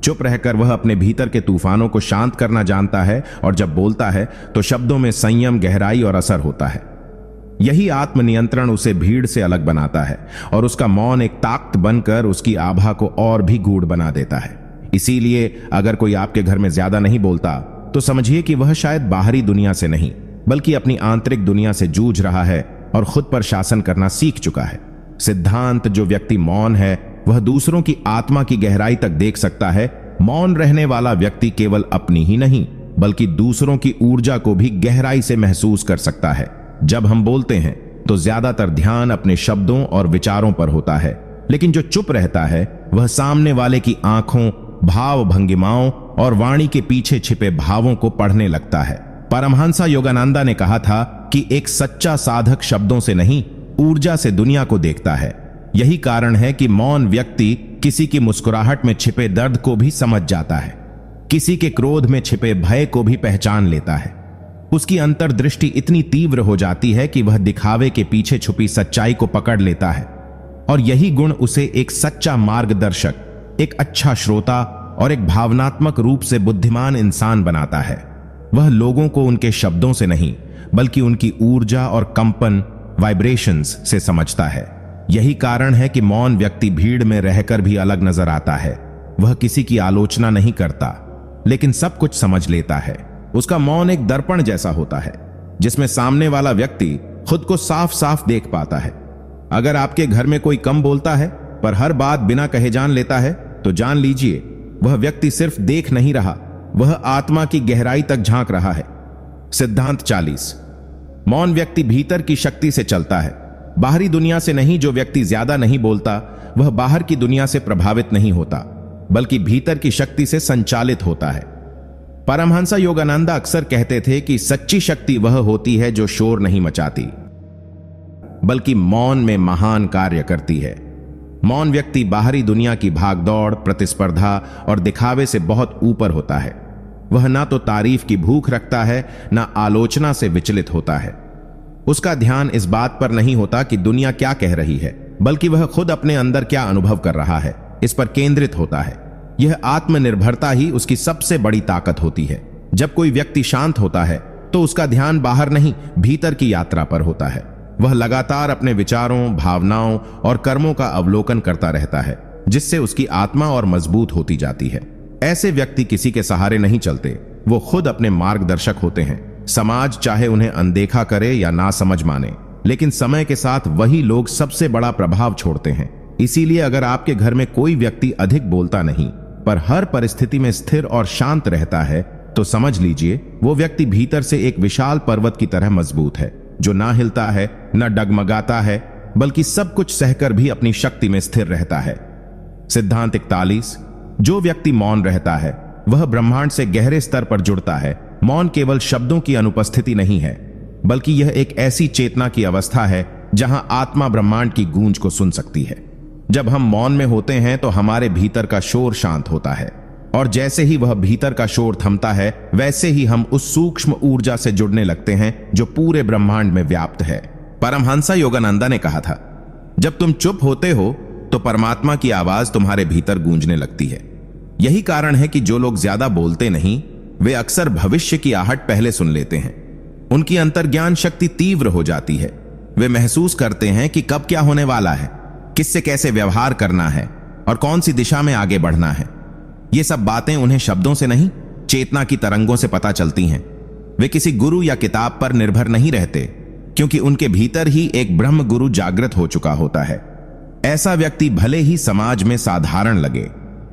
चुप रहकर वह अपने भीतर के तूफानों को शांत करना जानता है और जब बोलता है तो शब्दों में संयम, गहराई और असर होता है। यही आत्मनियंत्रण उसे भीड़ से अलग बनाता है और उसका मौन एक ताकत बनकर उसकी आभा को और भी गूढ़ बना देता है। इसीलिए अगर कोई आपके घर में ज्यादा नहीं बोलता तो समझिए कि वह शायद बाहरी दुनिया से नहीं, बल्कि अपनी आंतरिक दुनिया से जूझ रहा है और खुद पर शासन करना सीख चुका है। सिद्धांत, जो व्यक्ति मौन है वह दूसरों की आत्मा की गहराई तक देख सकता है। मौन रहने वाला व्यक्ति केवल अपनी ही नहीं, बल्कि दूसरों की ऊर्जा को भी गहराई से महसूस कर सकता है। जब हम बोलते हैं तो ज्यादातर ध्यान अपने शब्दों और विचारों पर होता है, लेकिन जो चुप रहता है वह सामने वाले की आंखों, भाव भंगिमाओं और वाणी के पीछे छिपे भावों को पढ़ने लगता है। परमहंस योगानंदा ने कहा था कि एक सच्चा साधक शब्दों से नहीं, ऊर्जा से दुनिया को देखता है। यही कारण है कि मौन व्यक्ति किसी की मुस्कुराहट में छिपे दर्द को भी समझ जाता है, किसी के क्रोध में छिपे भय को भी पहचान लेता है। उसकी अंतर्दृष्टि इतनी तीव्र हो जाती है कि वह दिखावे के पीछे छुपी सच्चाई को पकड़ लेता है, और यही गुण उसे एक सच्चा मार्गदर्शक, एक अच्छा श्रोता और एक भावनात्मक रूप से बुद्धिमान इंसान बनाता है। वह लोगों को उनके शब्दों से नहीं, बल्कि उनकी ऊर्जा और कंपन, वाइब्रेशंस से समझता है। यही कारण है कि मौन व्यक्ति भीड़ में रहकर भी अलग नजर आता है। वह किसी की आलोचना नहीं करता, लेकिन सब कुछ समझ लेता है। उसका मौन एक दर्पण जैसा होता है, जिसमें सामने वाला व्यक्ति खुद को साफ साफ देख पाता है। अगर आपके घर में कोई कम बोलता है पर हर बात बिना कहे जान लेता है, तो जान लीजिए वह व्यक्ति सिर्फ देख नहीं रहा, वह आत्मा की गहराई तक झांक रहा है। सिद्धांत 40। मौन व्यक्ति भीतर की शक्ति से चलता है, बाहरी दुनिया से नहीं। जो व्यक्ति ज्यादा नहीं बोलता वह बाहर की दुनिया से प्रभावित नहीं होता, बल्कि भीतर की शक्ति से संचालित होता है। परमहंस योगानंदा अक्सर कहते थे कि सच्ची शक्ति वह होती है जो शोर नहीं मचाती, बल्कि मौन में महान कार्य करती है। मौन व्यक्ति बाहरी दुनिया की भागदौड़, प्रतिस्पर्धा और दिखावे से बहुत ऊपर होता है। वह ना तो तारीफ की भूख रखता है, ना आलोचना से विचलित होता है। उसका ध्यान इस बात पर नहीं होता कि दुनिया क्या कह रही है, बल्कि वह खुद अपने अंदर क्या अनुभव कर रहा है, इस पर केंद्रित होता है। यह आत्मनिर्भरता ही उसकी सबसे बड़ी ताकत होती है। जब कोई व्यक्ति शांत होता है तो उसका ध्यान बाहर नहीं, भीतर की यात्रा पर होता है। वह लगातार अपने विचारों, भावनाओं और कर्मों का अवलोकन करता रहता है, जिससे उसकी आत्मा और मजबूत होती जाती है। ऐसे व्यक्ति किसी के सहारे नहीं चलते, वो खुद अपने मार्गदर्शक होते हैं। समाज चाहे उन्हें अनदेखा करे या ना समझ माने, लेकिन समय के साथ वही लोग सबसे बड़ा प्रभाव छोड़ते हैं। इसीलिए अगर आपके घर में कोई व्यक्ति अधिक बोलता नहीं पर हर परिस्थिति में स्थिर और शांत रहता है, तो समझ लीजिए वो व्यक्ति भीतर से एक विशाल पर्वत की तरह मजबूत है, जो ना हिलता है, न डगमगाता है, बल्कि सब कुछ सहकर भी अपनी शक्ति में स्थिर रहता है। सिद्धांत 41। जो व्यक्ति मौन रहता है वह ब्रह्मांड से गहरे स्तर पर जुड़ता है। मौन केवल शब्दों की अनुपस्थिति नहीं है, बल्कि यह एक ऐसी चेतना की अवस्था है जहां आत्मा ब्रह्मांड की गूंज को सुन सकती है। जब हम मौन में होते हैं तो हमारे भीतर का शोर शांत होता है, और जैसे ही वह भीतर का शोर थमता है, वैसे ही हम उस सूक्ष्म ऊर्जा से जुड़ने लगते हैं जो पूरे ब्रह्मांड में व्याप्त है। परमहंसा योगानंदा ने कहा था, जब तुम चुप होते हो तो परमात्मा की आवाज तुम्हारे भीतर गूंजने लगती है। यही कारण है कि जो लोग ज्यादा बोलते नहीं, वे अक्सर भविष्य की आहट पहले सुन लेते हैं। उनकी अंतर्ज्ञान शक्ति तीव्र हो जाती है। वे महसूस करते हैं कि कब क्या होने वाला है, किससे कैसे व्यवहार करना है और कौन सी दिशा में आगे बढ़ना है। ये सब बातें उन्हें शब्दों से नहीं, चेतना की तरंगों से पता चलती हैं। वे किसी गुरु या किताब पर निर्भर नहीं रहते, क्योंकि उनके भीतर ही एक ब्रह्म गुरु जागृत हो चुका होता है। ऐसा व्यक्ति भले ही समाज में साधारण लगे,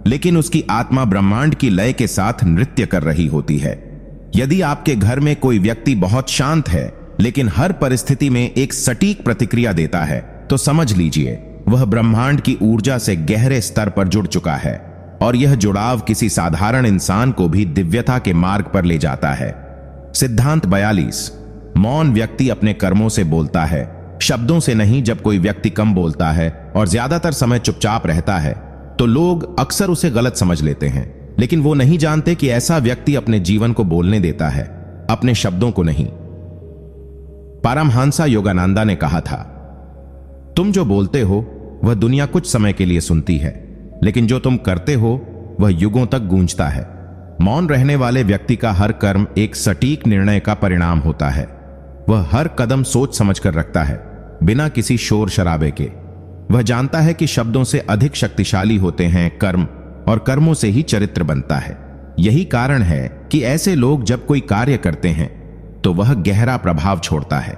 लेकिन उसकी आत्मा ब्रह्मांड की लय के साथ नृत्य कर रही होती है। यदि आपके घर में कोई व्यक्ति बहुत शांत है, लेकिन हर परिस्थिति में एक सटीक प्रतिक्रिया देता है, तो समझ लीजिए वह ब्रह्मांड की ऊर्जा से गहरे स्तर पर जुड़ चुका है, और यह जुड़ाव किसी साधारण इंसान को भी दिव्यता के मार्ग पर ले जाता है। सिद्धांत 42। मौन व्यक्ति अपने कर्मों से बोलता है, शब्दों से नहीं। जब कोई व्यक्ति कम बोलता है और ज्यादातर समय चुपचाप रहता है, तो लोग अक्सर उसे गलत समझ लेते हैं, लेकिन वो नहीं जानते कि ऐसा व्यक्ति अपने जीवन को बोलने देता है, अपने शब्दों को नहीं। परमहंसा योगानंदा ने कहा था, तुम जो बोलते हो वह दुनिया कुछ समय के लिए सुनती है, लेकिन जो तुम करते हो वह युगों तक गूंजता है। मौन रहने वाले व्यक्ति का हर कर्म एक सटीक निर्णय का परिणाम होता है। वह हर कदम सोच समझकर रखता है, बिना किसी शोर शराबे के। वह जानता है कि शब्दों से अधिक शक्तिशाली होते हैं कर्म, और कर्मों से ही चरित्र बनता है। यही कारण है कि ऐसे लोग जब कोई कार्य करते हैं तो वह गहरा प्रभाव छोड़ता है।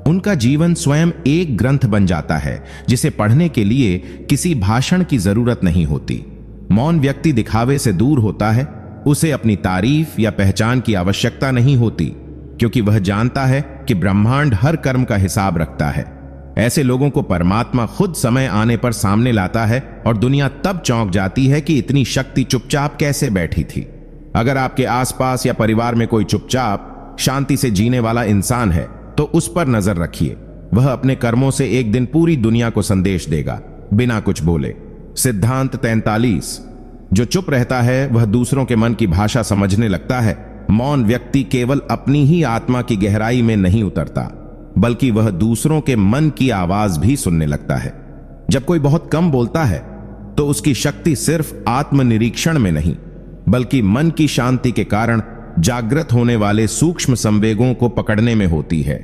उनका जीवन स्वयं एक ग्रंथ बन जाता है, जिसे पढ़ने के लिए किसी भाषण की जरूरत नहीं होती। मौन व्यक्ति दिखावे से दूर होता है। उसे अपनी तारीफ या पहचान की आवश्यकता नहीं होती, क्योंकि वह जानता है कि ब्रह्मांड हर कर्म का हिसाब रखता है। ऐसे लोगों को परमात्मा खुद समय आने पर सामने लाता है, और दुनिया तब चौंक जाती है कि इतनी शक्ति चुपचाप कैसे बैठी थी। अगर आपके आसपास या परिवार में कोई चुपचाप शांति से जीने वाला इंसान है, तो उस पर नजर रखिए। वह अपने कर्मों से एक दिन पूरी दुनिया को संदेश देगा, बिना कुछ बोले। सिद्धांत 43। जो चुप रहता है वह दूसरों के मन की भाषा समझने लगता है। मौन व्यक्ति केवल अपनी ही आत्मा की गहराई में नहीं उतरता, बल्कि वह दूसरों के मन की आवाज भी सुनने लगता है। जब कोई बहुत कम बोलता है तो उसकी शक्ति सिर्फ आत्मनिरीक्षण में नहीं, बल्कि मन की शांति के कारण जागृत होने वाले सूक्ष्म संवेगों को पकड़ने में होती है।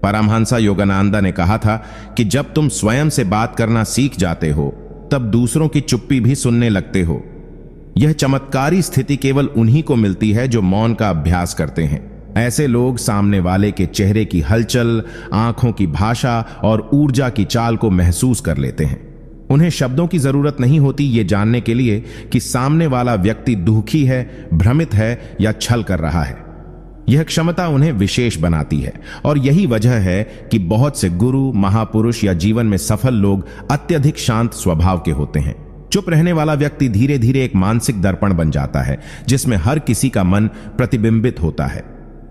परमहंसा योगानंदा ने कहा था कि जब तुम स्वयं से बात करना सीख जाते हो, तब दूसरों की चुप्पी भी सुनने लगते हो। यह चमत्कारी स्थिति केवल उन्हीं को मिलती है जो मौन का अभ्यास करते हैं। ऐसे लोग सामने वाले के चेहरे की हलचल, आंखों की भाषा और ऊर्जा की चाल को महसूस कर लेते हैं। उन्हें शब्दों की जरूरत नहीं होती ये जानने के लिए कि सामने वाला व्यक्ति दुखी है, भ्रमित है या छल कर रहा है। यह क्षमता उन्हें विशेष बनाती है, और यही वजह है कि बहुत से गुरु, महापुरुष या जीवन में सफल लोग अत्यधिक शांत स्वभाव के होते हैं। चुप रहने वाला व्यक्ति धीरे धीरे एक मानसिक दर्पण बन जाता है, जिसमें हर किसी का मन प्रतिबिंबित होता है।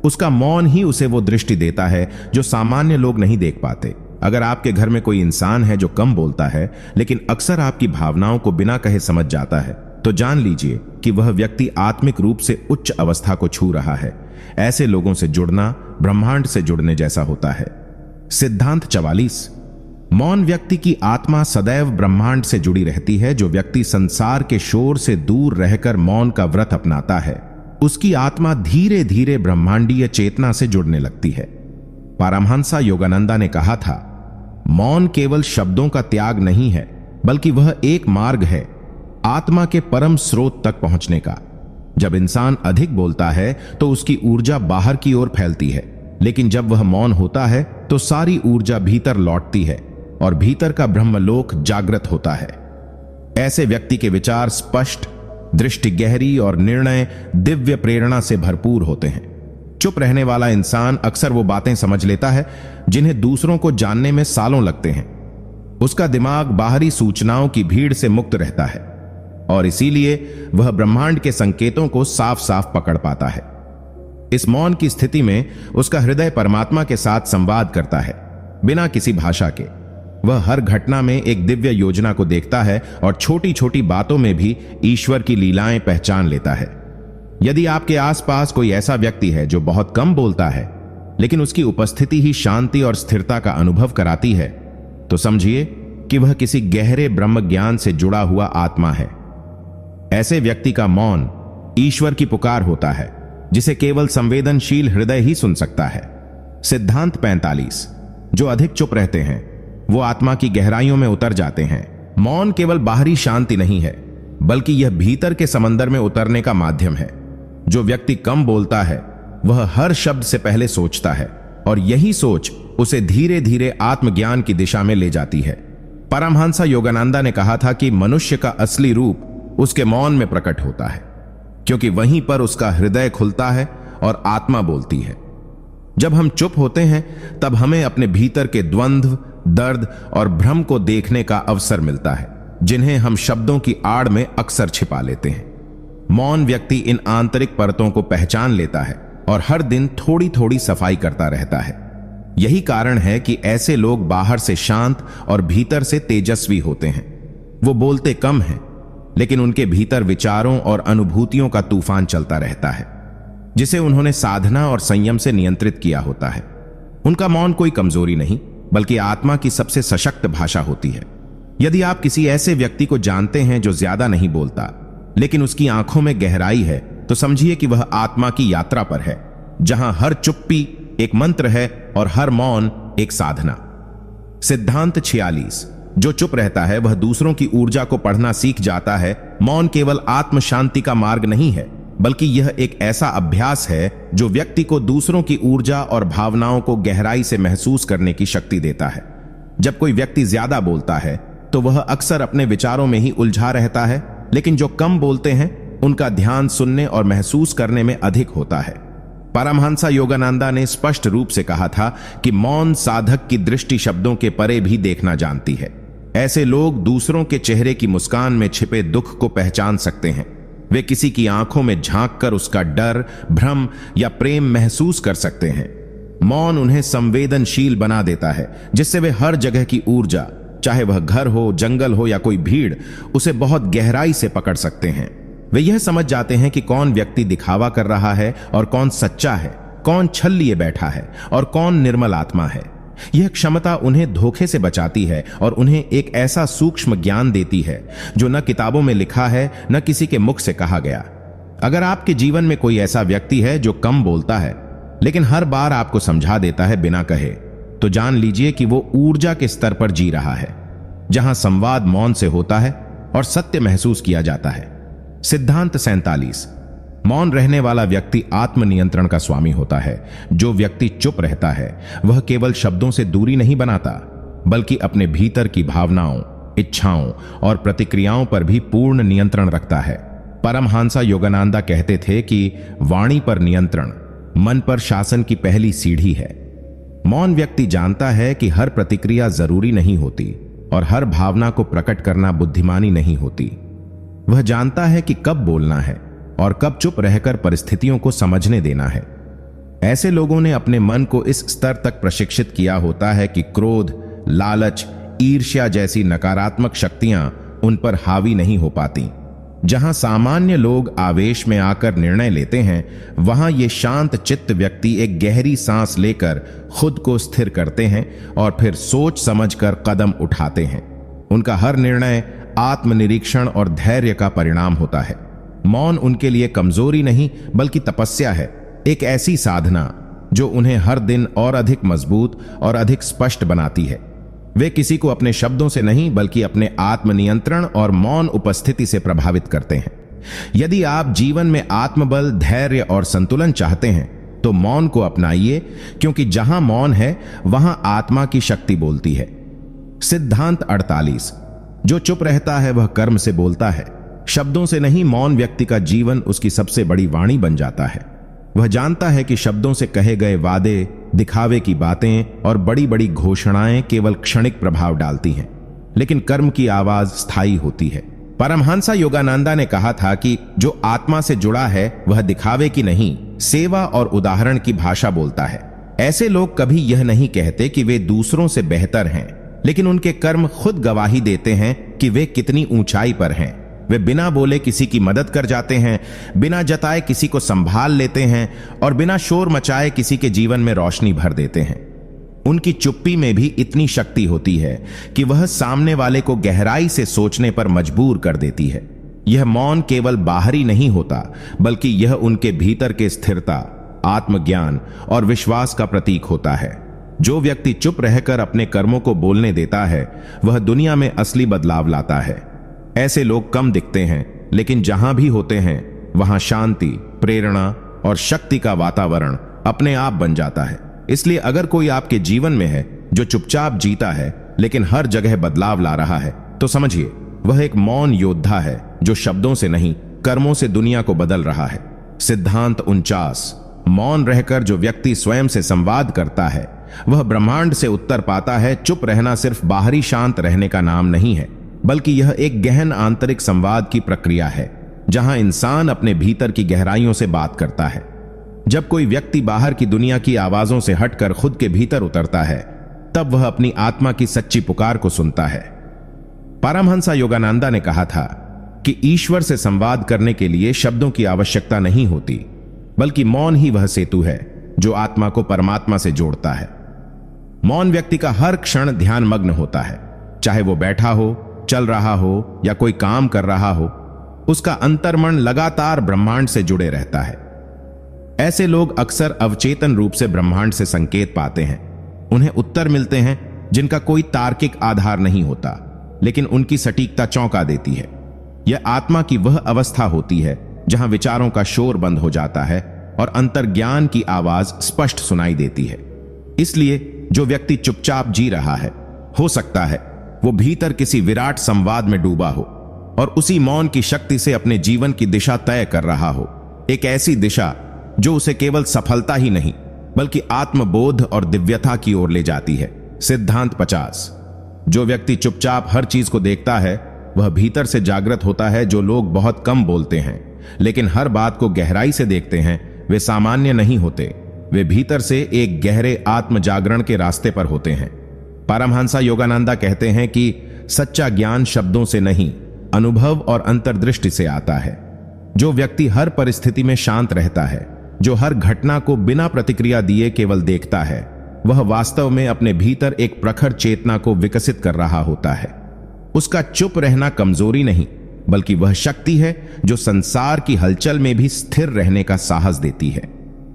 उसका मौन ही उसे वो दृष्टि देता है जो सामान्य लोग नहीं देख पाते। अगर आपके घर में कोई इंसान है जो कम बोलता है, लेकिन अक्सर आपकी भावनाओं को बिना कहे समझ जाता है, तो जान लीजिए कि वह व्यक्ति आत्मिक रूप से उच्च अवस्था को छू रहा है। ऐसे लोगों से जुड़ना ब्रह्मांड से जुड़ने जैसा होता है। सिद्धांत 44। मौन व्यक्ति की आत्मा सदैव ब्रह्मांड से जुड़ी रहती है। जो व्यक्ति संसार के शोर से दूर रहकर मौन का व्रत अपनाता है, उसकी आत्मा धीरे धीरे ब्रह्मांडीय चेतना से जुड़ने लगती है। परमहंसा योगानंदा ने कहा था, मौन केवल शब्दों का त्याग नहीं है, बल्कि वह एक मार्ग है आत्मा के परम स्रोत तक पहुंचने का। जब इंसान अधिक बोलता है तो उसकी ऊर्जा बाहर की ओर फैलती है, लेकिन जब वह मौन होता है तो सारी ऊर्जा भीतर लौटती है और भीतर का ब्रह्मलोक जागृत होता है। ऐसे व्यक्ति के विचार स्पष्ट, दृष्टि गहरी और निर्णय दिव्य प्रेरणा से भरपूर होते हैं। चुप रहने वाला इंसान अक्सर वो बातें समझ लेता है जिन्हें दूसरों को जानने में सालों लगते हैं। उसका दिमाग बाहरी सूचनाओं की भीड़ से मुक्त रहता है और इसीलिए वह ब्रह्मांड के संकेतों को साफ साफ पकड़ पाता है। इस मौन की स्थिति में उसका हृदय परमात्मा के साथ संवाद करता है, बिना किसी भाषा के। वह हर घटना में एक दिव्य योजना को देखता है और छोटी छोटी बातों में भी ईश्वर की लीलाएं पहचान लेता है। यदि आपके आसपास कोई ऐसा व्यक्ति है जो बहुत कम बोलता है, लेकिन उसकी उपस्थिति ही शांति और स्थिरता का अनुभव कराती है, तो समझिए कि वह किसी गहरे ब्रह्म ज्ञान से जुड़ा हुआ आत्मा है। ऐसे व्यक्ति का मौन ईश्वर की पुकार होता है, जिसे केवल संवेदनशील हृदय ही सुन सकता है। सिद्धांत 45। जो अधिक चुप रहते हैं वो आत्मा की गहराइयों में उतर जाते हैं। मौन केवल बाहरी शांति नहीं है, बल्कि यह भीतर के समंदर में उतरने का माध्यम है। जो व्यक्ति कम बोलता है वह हर शब्द से पहले सोचता है और यही सोच उसे धीरे धीरे आत्मज्ञान की दिशा में ले जाती है। परमहंस योगानंदा ने कहा था कि मनुष्य का असली रूप उसके मौन में प्रकट होता है, क्योंकि वहीं पर उसका हृदय खुलता है और आत्मा बोलती है। जब हम चुप होते हैं तब हमें अपने भीतर के द्वंद्व, दर्द और भ्रम को देखने का अवसर मिलता है, जिन्हें हम शब्दों की आड़ में अक्सर छिपा लेते हैं। मौन व्यक्ति इन आंतरिक परतों को पहचान लेता है और हर दिन थोड़ी थोड़ी सफाई करता रहता है। यही कारण है कि ऐसे लोग बाहर से शांत और भीतर से तेजस्वी होते हैं। वो बोलते कम हैं, लेकिन उनके भीतर विचारों और अनुभूतियों का तूफान चलता रहता है, जिसे उन्होंने साधना और संयम से नियंत्रित किया होता है। उनका मौन कोई कमजोरी नहीं, बल्कि आत्मा की सबसे सशक्त भाषा होती है। यदि आप किसी ऐसे व्यक्ति को जानते हैं जो ज्यादा नहीं बोलता, लेकिन उसकी आंखों में गहराई है, तो समझिए कि वह आत्मा की यात्रा पर है, जहां हर चुप्पी एक मंत्र है और हर मौन एक साधना। सिद्धांत 46। जो चुप रहता है वह दूसरों की ऊर्जा को पढ़ना सीख जाता है। मौन केवल आत्म शांति का मार्ग नहीं है, बल्कि यह एक ऐसा अभ्यास है जो व्यक्ति को दूसरों की ऊर्जा और भावनाओं को गहराई से महसूस करने की शक्ति देता है। जब कोई व्यक्ति ज्यादा बोलता है तो वह अक्सर अपने विचारों में ही उलझा रहता है, लेकिन जो कम बोलते हैं उनका ध्यान सुनने और महसूस करने में अधिक होता है। परमहंस योगानंदा ने स्पष्ट रूप से कहा था कि मौन साधक की दृष्टि शब्दों के परे भी देखना जानती है। ऐसे लोग दूसरों के चेहरे की मुस्कान में छिपे दुख को पहचान सकते हैं। वे किसी की आंखों में झांक कर उसका डर, भ्रम या प्रेम महसूस कर सकते हैं। मौन उन्हें संवेदनशील बना देता है, जिससे वे हर जगह की ऊर्जा, चाहे वह घर हो, जंगल हो या कोई भीड़, उसे बहुत गहराई से पकड़ सकते हैं। वे यह समझ जाते हैं कि कौन व्यक्ति दिखावा कर रहा है और कौन सच्चा है, कौन छल लिए बैठा है और कौन निर्मल आत्मा है। यह क्षमता उन्हें धोखे से बचाती है और उन्हें एक ऐसा सूक्ष्म ज्ञान देती है जो न किताबों में लिखा है, न किसी के मुख से कहा गया। अगर आपके जीवन में कोई ऐसा व्यक्ति है जो कम बोलता है, लेकिन हर बार आपको समझा देता है बिना कहे, तो जान लीजिए कि वो ऊर्जा के स्तर पर जी रहा है, जहां संवाद मौन से होता है और सत्य महसूस किया जाता है। सिद्धांत 47। मौन रहने वाला व्यक्ति आत्मनियंत्रण का स्वामी होता है। जो व्यक्ति चुप रहता है वह केवल शब्दों से दूरी नहीं बनाता, बल्कि अपने भीतर की भावनाओं, इच्छाओं और प्रतिक्रियाओं पर भी पूर्ण नियंत्रण रखता है। परमहंस योगानंदा कहते थे कि वाणी पर नियंत्रण मन पर शासन की पहली सीढ़ी है। मौन व्यक्ति जानता है कि हर प्रतिक्रिया जरूरी नहीं होती और हर भावना को प्रकट करना बुद्धिमानी नहीं होती। वह जानता है कि कब बोलना है और कब चुप रहकर परिस्थितियों को समझने देना है। ऐसे लोगों ने अपने मन को इस स्तर तक प्रशिक्षित किया होता है कि क्रोध, लालच, ईर्ष्या जैसी नकारात्मक शक्तियां उन पर हावी नहीं हो पाती। जहां सामान्य लोग आवेश में आकर निर्णय लेते हैं, वहां ये शांत चित्त व्यक्ति एक गहरी सांस लेकर खुद को स्थिर करते हैं और फिर सोच समझकर कदम उठाते हैं। उनका हर निर्णय आत्मनिरीक्षण और धैर्य का परिणाम होता है। मौन उनके लिए कमजोरी नहीं, बल्कि तपस्या है, एक ऐसी साधना जो उन्हें हर दिन और अधिक मजबूत और अधिक स्पष्ट बनाती है। वे किसी को अपने शब्दों से नहीं, बल्कि अपने आत्मनियंत्रण और मौन उपस्थिति से प्रभावित करते हैं। यदि आप जीवन में आत्मबल, धैर्य और संतुलन चाहते हैं तो मौन को अपनाइए, क्योंकि जहां मौन है वहां आत्मा की शक्ति बोलती है। सिद्धांत 48। जो चुप रहता है वह कर्म से बोलता है, शब्दों से नहीं। मौन व्यक्ति का जीवन उसकी सबसे बड़ी वाणी बन जाता है। वह जानता है कि शब्दों से कहे गए वादे, दिखावे की बातें और बड़ी बड़ी घोषणाएं केवल क्षणिक प्रभाव डालती हैं, लेकिन कर्म की आवाज स्थायी होती है। परमहंसा योगानंदा ने कहा था कि जो आत्मा से जुड़ा है वह दिखावे की नहीं, सेवा और उदाहरण की भाषा बोलता है। ऐसे लोग कभी यह नहीं कहते कि वे दूसरों से बेहतर हैं, लेकिन उनके कर्म खुद गवाही देते हैं कि वे कितनी ऊंचाई पर हैं। वे बिना बोले किसी की मदद कर जाते हैं, बिना जताए किसी को संभाल लेते हैं और बिना शोर मचाए किसी के जीवन में रोशनी भर देते हैं। उनकी चुप्पी में भी इतनी शक्ति होती है कि वह सामने वाले को गहराई से सोचने पर मजबूर कर देती है। यह मौन केवल बाहरी नहीं होता, बल्कि यह उनके भीतर के स्थिरता, आत्मज्ञान और विश्वास का प्रतीक होता है। जो व्यक्ति चुप रहकर अपने कर्मों को बोलने देता है वह दुनिया में असली बदलाव लाता है। ऐसे लोग कम दिखते हैं, लेकिन जहां भी होते हैं वहां शांति, प्रेरणा और शक्ति का वातावरण अपने आप बन जाता है। इसलिए अगर कोई आपके जीवन में है जो चुपचाप जीता है लेकिन हर जगह बदलाव ला रहा है, तो समझिए वह एक मौन योद्धा है जो शब्दों से नहीं, कर्मों से दुनिया को बदल रहा है। सिद्धांत 49। मौन रहकर जो व्यक्ति स्वयं से संवाद करता है वह ब्रह्मांड से उत्तर पाता है। चुप रहना सिर्फ बाहरी शांत रहने का नाम नहीं है, बल्कि यह एक गहन आंतरिक संवाद की प्रक्रिया है, जहां इंसान अपने भीतर की गहराइयों से बात करता है। जब कोई व्यक्ति बाहर की दुनिया की आवाजों से हटकर खुद के भीतर उतरता है, तब वह अपनी आत्मा की सच्ची पुकार को सुनता है। परमहंसा योगानंदा ने कहा था कि ईश्वर से संवाद करने के लिए शब्दों की आवश्यकता नहीं होती, बल्कि मौन ही वह सेतु है जो आत्मा को परमात्मा से जोड़ता है। मौन व्यक्ति का हर क्षण ध्यान मग्न होता है, चाहे वो बैठा हो, चल रहा हो या कोई काम कर रहा हो। उसका अंतर्मन लगातार ब्रह्मांड से जुड़े रहता है। ऐसे लोग अक्सर अवचेतन रूप से ब्रह्मांड से संकेत पाते हैं। उन्हें उत्तर मिलते हैं जिनका कोई तार्किक आधार नहीं होता, लेकिन उनकी सटीकता चौंका देती है। यह आत्मा की वह अवस्था होती है जहां विचारों का शोर बंद हो जाता है और अंतर्ज्ञान की आवाज स्पष्ट सुनाई देती है। इसलिए जो व्यक्ति चुपचाप जी रहा है, हो सकता है वो भीतर किसी विराट संवाद में डूबा हो और उसी मौन की शक्ति से अपने जीवन की दिशा तय कर रहा हो। एक ऐसी दिशा जो उसे केवल सफलता ही नहीं, बल्कि आत्मबोध और दिव्यता की ओर ले जाती है। सिद्धांत 50। जो व्यक्ति चुपचाप हर चीज को देखता है वह भीतर से जागृत होता है। जो लोग बहुत कम बोलते हैं लेकिन हर बात को गहराई से देखते हैं, वे सामान्य नहीं होते। वे भीतर से एक गहरे आत्म जागरण के रास्ते पर होते हैं। परमहंसा योगानंदा कहते हैं कि सच्चा ज्ञान शब्दों से नहीं, अनुभव और अंतर्दृष्टि से आता है। जो व्यक्ति हर परिस्थिति में शांत रहता है, जो हर घटना को बिना प्रतिक्रिया दिए केवल देखता है, वह वास्तव में अपने भीतर एक प्रखर चेतना को विकसित कर रहा होता है। उसका चुप रहना कमजोरी नहीं, बल्कि वह शक्ति है जो संसार की हलचल में भी स्थिर रहने का साहस देती है।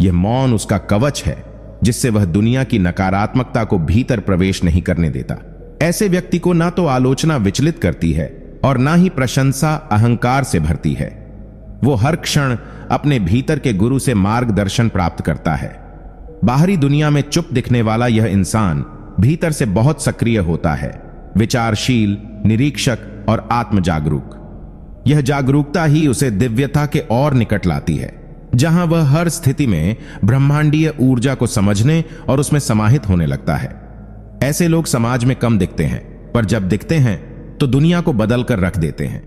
यह मौन उसका कवच है जिससे वह दुनिया की नकारात्मकता को भीतर प्रवेश नहीं करने देता। ऐसे व्यक्ति को ना तो आलोचना विचलित करती है और ना ही प्रशंसा अहंकार से भरती है। वो हर क्षण अपने भीतर के गुरु से मार्गदर्शन प्राप्त करता है। बाहरी दुनिया में चुप दिखने वाला यह इंसान भीतर से बहुत सक्रिय होता है, विचारशील, निरीक्षक और आत्म जागरूक। यह जागरूकता ही उसे दिव्यता के और निकट लाती है, जहां वह हर स्थिति में ब्रह्मांडीय ऊर्जा को समझने और उसमें समाहित होने लगता है। ऐसे लोग समाज में कम दिखते हैं, पर जब दिखते हैं तो दुनिया को बदल कर रख देते हैं।